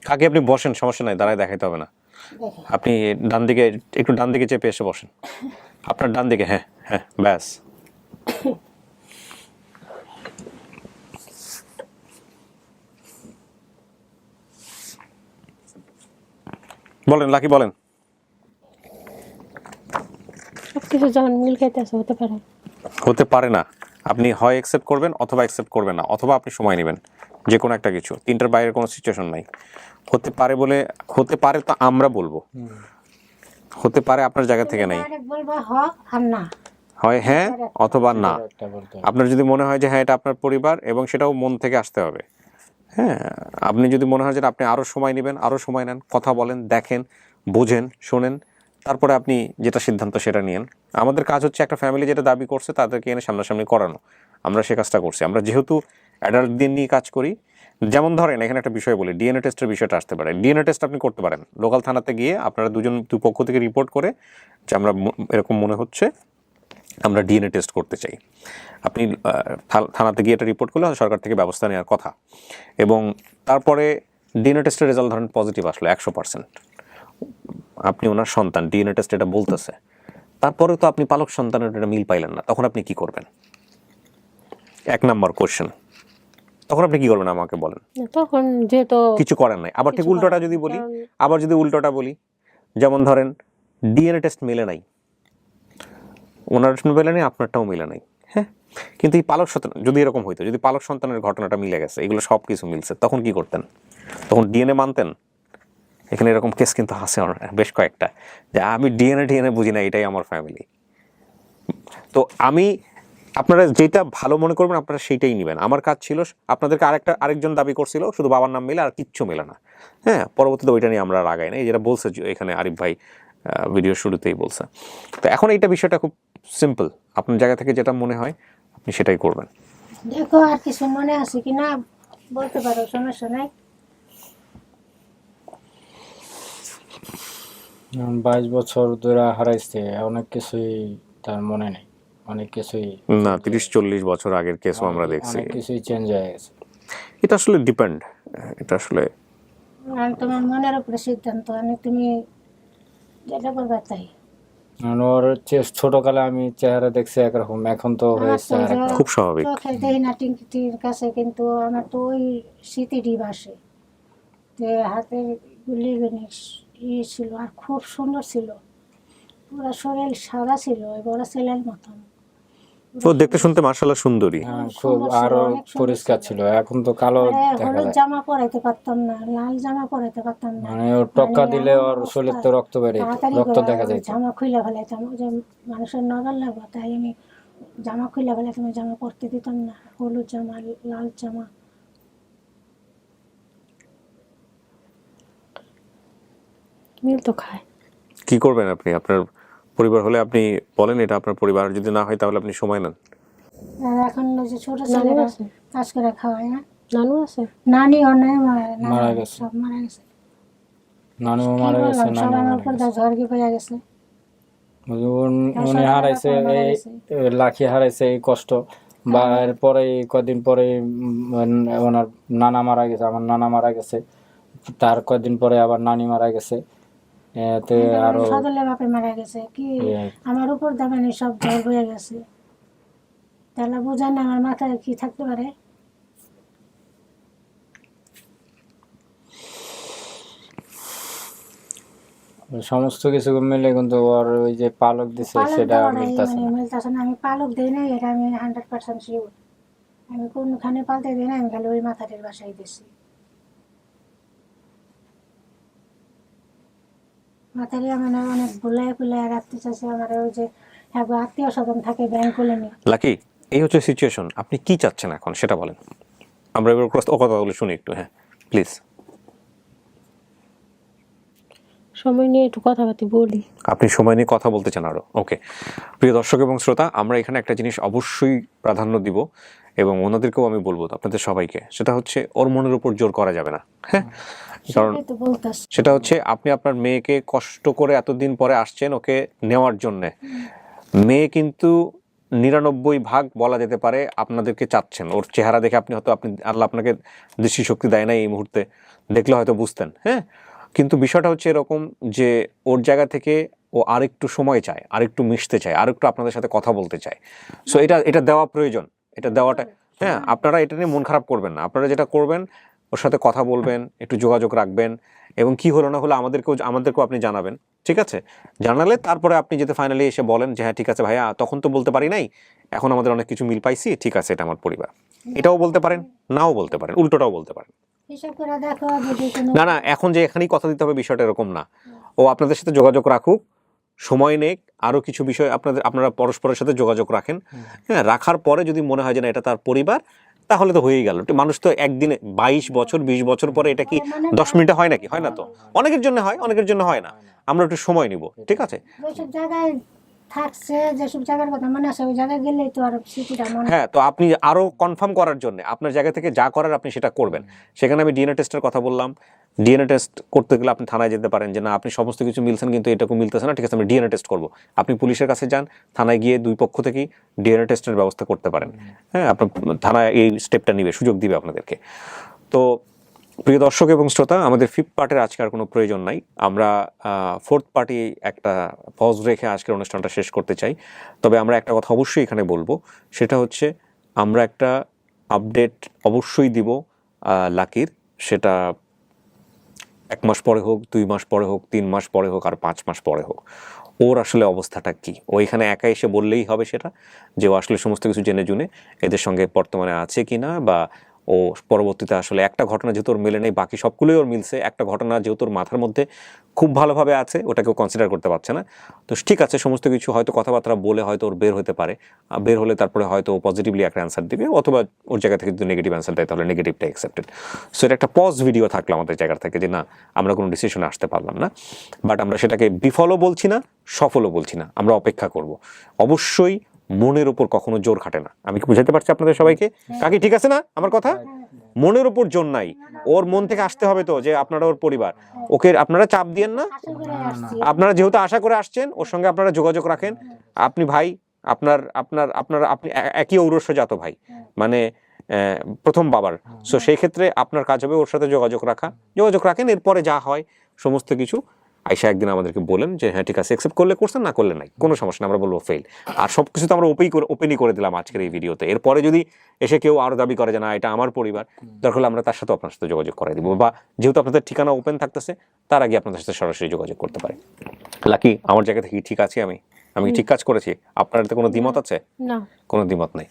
কাকি আপনি বসেন, সমস্যা নাই, দাঁড়ায় দেখাইতে হবে না। দেখে আপনি ডান দিকে, একটু ডান দিকে চেপে এসে বসেন, আপনার ডান দিকে। হ্যাঁ হ্যাঁ, ব্যাস। বলেন লাকি, বলেন। সবকিছু যখন মিল খাইতেছে হতে পারে। হতে পারে না, আপনি হয় অ্যাকসেপ্ট করবেন অথবা অ্যাকসেপ্ট করবেন না, অথবা আপনি সময় নেবেন, যে কোনো একটা কিছু, তিনটার বাইরের কোনো সিচুয়েশন নাই। হতে পারে বলে, হতে পারে তো আমরা বলবো, হতে পারে আপনার জায়গা থেকে নাই, ডাইরেক্ট বলবা হ আর না। হয় হ্যাঁ অথবা না। একটা বলতে হবে। আপনার যদি মনে হয় যে হ্যাঁ এটা আপনার পরিবার, এবং সেটাও মন থেকে আসতে হবে, হ্যাঁ, আপনি যদি মনে হয় যে আপনি আরও সময় নেবেন, আরও সময় নেন, কথা বলেন, দেখেন, বোঝেন, শোনেন, তারপরে আপনি যেটা সিদ্ধান্ত সেটা নিয়েন। আমাদের কাজ হচ্ছে একটা ফ্যামিলি যেটা দাবি করছে তাদেরকে এনে সামনাসামনি করানো, আমরা সে কাজটা করছি। আমরা যেহেতু অ্যাডাল্টদের নিয়ে কাজ করি, যেমন ধরেন এখানে একটা বিষয় বলি, ডিএনএ টেস্টের বিষয়টা আসতে পারে। ডিএনএ টেস্ট আপনি করতে পারেন লোকাল থানাতে গিয়ে, আপনারা দুই পক্ষ থেকে রিপোর্ট করে যে আমরা এরকম মনে হচ্ছে আমরা ডিএনএ টেস্ট করতে চাই। আপনি থানাতে গিয়ে এটা রিপোর্ট করলে সরকার থেকে ব্যবস্থা নেওয়ার কথা। এবং তারপরে ডিএনএ টেস্টের রেজাল্ট ধরেন পজিটিভ আসলো 100%, আপনি ওনার সন্তান, ডিএনএ টেস্ট এটা বলতেছে, তারপরে তো আপনি পালক সন্তানের এটা মিল পাইলেন না, তখন আপনি কি করবেন? 1 নাম্বার কোশ্চেন, তখন আপনি কি করবেন আমাকে বলেন। তখন যেহেতু কিছু করার নাই। আবার ঠিক উল্টোটা যদি বলি, আবার যদি উল্টোটা বলি, যেমন ধরেন ডিএনএ টেস্ট মেলে নাই, ওনার মেলে নেই, আপনারটাও মিলে নাই, হ্যাঁ, কিন্তু এই পালক সন্তান যদি এরকম হইতো, যদি পালক সন্তানের ঘটনাটা মিলে গেছে, এগুলো সব কিছু মিলছে, তখন কি করতেন? তখন ডিএনএ মানতেন? এখানে এরকম কেস কিন্তু আছে বেশ কয়েকটা, যে আমি ডিএনএ বুঝি না, এটাই আমার ফ্যামিলি। তো আমি, আপনারা যেটা ভালো মনে করবেন আপনারা সেইটাই নেবেন। আমার কাজ ছিল, আপনাদেরকে আরেকজন দাবি করছিল শুধু বাবার নাম মিলে, আর কিচ্ছু মেলে না, হ্যাঁ, পরবর্তীতে ওইটা নিয়ে আমরা রাগাই না, এই যেটা বলছে এখানে আরিফ ভাই ভিডিও শুরুতেই বলছে। তো এখন এইটা বিষয়টা খুব সিম্পল, আপনার জায়গা থেকে যেটা মনে হয় আপনি সেটাই করবেন। দেখো আর কিছু মনে আছে কিনা বলতে পারো, সমস্যা নাই। 22 বছর ধরে হারাইছে, অনেক কিছুই তার মনে নেই, অনেক কিছুই না, 30-40 বছর আগের কেসও আমরা দেখছি, অনেক কিছুই চেঞ্জ হয়ে গেছে। এটা আসলে ডিপেন্ড, এটা আসলে আর তোমার মনের উপরে সিদ্ধান্ত, তুমি যেটা করবে তাই। আর ওর ছোটকালে আমি চেহারা দেখছি একরকম, এখন তো হয়েছে আরেকরকম। খুব স্বাভাবিক। চোখে দেখি না টিঙ্কিটির কাছে, কিন্তু আমার তো ওই স্মৃতিটি বাসে, যে হাতের গুলি ছিল, আর খুব সুন্দর ছিল, পুরো শরীর সাদা ছিল, বড় ছেলের মতন। ও দেখতে শুনতে মাশাআল্লাহ সুন্দরী, হ্যাঁ, খুব আরো পরিষ্কার ছিল, এখন তো কালো দেখা হলুদ যায়। জামা পরাইতে পারতাম না, লাল জামা পরাইতে পারতাম না, মানে ওর টক্কা দিলে ওর শরীর তো রক্ত বেরিয়ে, তাড়াতাড়ি রক্ত করে দেখা যায়। জামা খুলে ফেলাইতাম, ওই যে মানুষের নজর লাগবে তাই আমি জামা খুলে ফেলাইতাম, জামা পরতে দিতাম না, হলুদ জামা, লাল জামা। মিল তো খায়। কি করবেন আপনি? আপনার পরিবার হলে আপনি বলেন এটা আপনার পরিবার, যদি না হয় তাহলে আপনি সময় নেন। আর এখন ওই যে ছোট নানু ছেলেরা আছে? কাজ করে খাওয়ায় না, নানু আছে? নানি অনেক মারা গেছে। সব মারা গেছে। নানু কি মারা গেছে, বললাম, সব নানু আমার মারা উপর গেছে। ঝড় কি পেয়ে গেছে। উনি হারাইছে, এই লাখি হারাইছে, এই কষ্ট, বা এরপরে কদিন পরে ওনার নানা মারা গেছে, আমার নানা মারা গেছে, তার কদিন পরে আবার নানি মারা গেছে, এতে আরো সদলে বাপে মারা গেছে, কি আমার উপর দামানি সব ঝড় বয়ে গেছে, তাহলে বোঝায় না আমার মাথায় কি থাকতে পারে। সমস্ত কিছু মিলে কিন্তু ওর ওই যে পালক দিছে পালক সেটা দেওয়া নাই, মিলতেছে না। মিলতেছে না, আমি পালক দিই না, এটা আমি 100% শিওর। আমি কোনখানে পালতে দিই না, আমি খালি ওই মাথাটির বাসায় দিছি। মাথারি আমার অনেক ভুলাই ফুলাই রাখতে চাইছে, আমার ওই যে আত্মীয় স্বজন থাকে ব্যাংক খুলে নিয়ে। লাকি, এই হচ্ছে সিচুয়েশন, আপনি কি চাচ্ছেন এখন সেটা বলেন, আমরা এবার ও কথাগুলো শুনি একটু, হ্যাঁ প্লিজ। সময় নিয়ে একটু কথাবার্তা বলি। আপনি সময় নিয়ে কথা বলতে চান আরো, ওকে। প্রিয় দর্শক এবং শ্রোতা, আমরা এখানে একটা জিনিস অবশ্যই প্রাধান্য দিব, এবং ওনাদেরকেও আমি বলবো আপনাদের সবাইকে, সেটা হচ্ছে ওর মনের উপর জোর করা যাবে না, হ্যাঁ, কারণ সেটাই তো বলতাছি। সেটা হচ্ছে আপনি আপনার মেয়েকে কষ্ট করে এতদিন পরে আসছেন ওকে নেওয়ার জন্যে, মেয়ে কিন্তু 99% বলা যেতে পারে আপনাদেরকে চাচ্ছেন। ওর চেহারা দেখে আপনি আল্লাহ আপনাকে দৃষ্টিশক্তি দেয় না এই মুহূর্তে, দেখলে হয়তো বুঝতেন, হ্যাঁ, কিন্তু বিষয়টা হচ্ছে এরকম যে ওর জায়গা থেকে ও আরেকটু সময় চায়, আরেকটু মিশতে চায়, আরেকটু আপনাদের সাথে কথা বলতে চায়। সো এটা দেওয়া প্রয়োজন, এটা দেওয়াটা, হ্যাঁ, আপনারা এটা নিয়ে মন খারাপ করবেন না, আপনারা যেটা করবেন ওর সাথে কথা বলবেন, একটু যোগাযোগ রাখবেন, এবং কি হলো না হলো আমাদেরকেও আপনি জানাবেন, ঠিক আছে? জানালে তারপরে আপনি যেতে ফাইনালি এসে বলেন যে হ্যাঁ ঠিক আছে ভাইয়া, তখন তো বলতে পারি নাই, এখন আমাদের অনেক কিছু মিল পাইছি, ঠিক আছে এটা আমার পরিবার, এটাও বলতে পারেন, নাও বলতে পারেন, উল্টোটাও বলতে পারেন। হিসাব করে দেখো যদি কোনো না না, এখন যে এখানেই কথা দিতে হবে বিষয়টা এরকম না। ও আপনাদের সাথে যোগাযোগ রাখুক, সময় নেক, আরো কিছু বিষয় আপনারা পরস্পরের সাথে যোগাযোগ রাখেন। হ্যাঁ, রাখার পরে যদি মনে হয় যে না এটা তার পরিবার, তাহলে তো হয়েই গেল। মানুষ তো একদিনে 22 বছর 20 বছর পরে এটা কি 10 মিনিটে হয় নাকি? হয় না তো। অনেকের জন্য হয়, অনেকের জন্য হয় না। আমরা একটু সময় নিব, ঠিক আছে? যেসব জায়গায় থাকছে, যেসব জায়গার কথা মনে আছে, ওই জায়গায় গেলেই তো আর স্মৃতিটা মনে হ্যাঁ, তো আপনি আরো কনফার্ম করার জন্য আপনার জায়গা থেকে যা করার আপনি সেটা করবেন। সেখানে আমি ডিএনএ টেস্টের কথা বললাম। ডিএনএ টেস্ট করতে গেলে আপনি থানায় যেতে পারেন যে না আপনি সমস্ত কিছু মিলছেন কিন্তু এটুকু মিলতেছে না, ঠিক আছে আমি ডিএনএ টেস্ট করব। আপনি পুলিশের কাছে যান, থানায় গিয়ে দুই পক্ষ থেকেই ডিএনএ টেস্টের ব্যবস্থা করতে পারেন। হ্যাঁ, আপনার থানায় এই স্টেপটা নিবে, সুযোগ দিবে আপনাদেরকে। তো প্রিয় দর্শক এবং শ্রোতা, আমাদের 5th পার্টের আজকে আর কোনো প্রয়োজন নাই। আমরা 4th পার্টি একটা পজ রেখে আজকের অনুষ্ঠানটা শেষ করতে চাই। তবে আমরা একটা কথা অবশ্যই এখানে বলবো, সেটা হচ্ছে আমরা একটা আপডেট অবশ্যই দিব লাকির। সেটা 1 মাস পরে হোক, 2 মাস পরে হোক, 3 মাস পরে হোক, আর 5 মাস পরে হোক, ওর আসলে অবস্থাটা কি। ও এখানে একা এসে বললেই হবে সেটা, যে ও আসলে সমস্ত কিছু জেনে জুনে এদের সঙ্গে বর্তমানে আছে কিনা, বা ও পরবর্তীতে আসলে একটা ঘটনা যেহেতু ওর মেলে নেই, বাকি সবগুলোই ওর মিলছে, একটা ঘটনা যেহেতু ওর মাথার মধ্যে খুব ভালোভাবে আছে, ওটাকেও কনসিডার করতে পারছে না। তো ঠিক আছে, সমস্ত কিছু হয়তো কথাবার্তা বলে হয়তো ওর বের হতে পারে, বের হলে তারপরে হয়তো ও পজিটিভলি একটা অ্যান্সার দিবে, অথবা ওর জায়গা থেকে যদি নেগেটিভ অ্যান্সার দেয় তাহলে নেগেটিভটা অ্যাকসেপ্টেড। সো এটা একটা পজ ভিডিও থাকলো আমাদের জায়গা থেকে, যে না আমরা কোনো ডিসিশনে আসতে পারলাম না, বাট আমরা সেটাকে বিফলও বলছি না, সফলও বলছি না, আমরা অপেক্ষা করব। অবশ্যই মনের উপর কখনো জোর খাটে না। আমি কি বুঝাতে পারছি আপনাদের সবাইকে? কাকি ঠিক আছে না আমার কথা? মনের উপর জোর নাই, ওর মন থেকে আসতে হবে তো যে আপনারা ওর পরিবার, ওকে আপনারা চাপ দিয়েন না। আশা করে আসছি। আপনারা যেহেতু আশা করে আসছেন, ওর সঙ্গে আপনারা যোগাযোগ রাখেন। আপনি ভাই, আপনার আপনি একই ঔরস্যজাত ভাই, মানে প্রথম বাবার। সো সেই ক্ষেত্রে আপনার কাজ হবে ওর সাথে যোগাযোগ রাখেন। এরপরে যা হয় সমস্ত কিছু আইসা একদিন আমাদেরকে বলেন যে হ্যাঁ ঠিক আছে, অ্যাকসেপ্ট করলে করছেন, না করলে নাই, কোনো সমস্যা না, আমরা বলবো ফেল। আর সব কিছু তো আমরা ওপেনই করে দিলাম আজকের এই ভিডিওতে। এরপরে যদি এসে কেউ আরও দাবি করে যে না এটা আমার পরিবার, দরকার হলে আমরা তার সাথে আপনার সাথে যোগাযোগ করাই দিব, বা যেহেতু আপনাদের ঠিকানা ওপেন থাকতেছে, তার আগে আপনাদের সাথে সরাসরি যোগাযোগ করতে পারে। লাকি, আমার জায়গা থেকে ঠিক আছি আমি ঠিক কাজ করেছি? আপনার এতে কোনো দ্বিমত আছে? না। কোনো দ্বিমত নাই।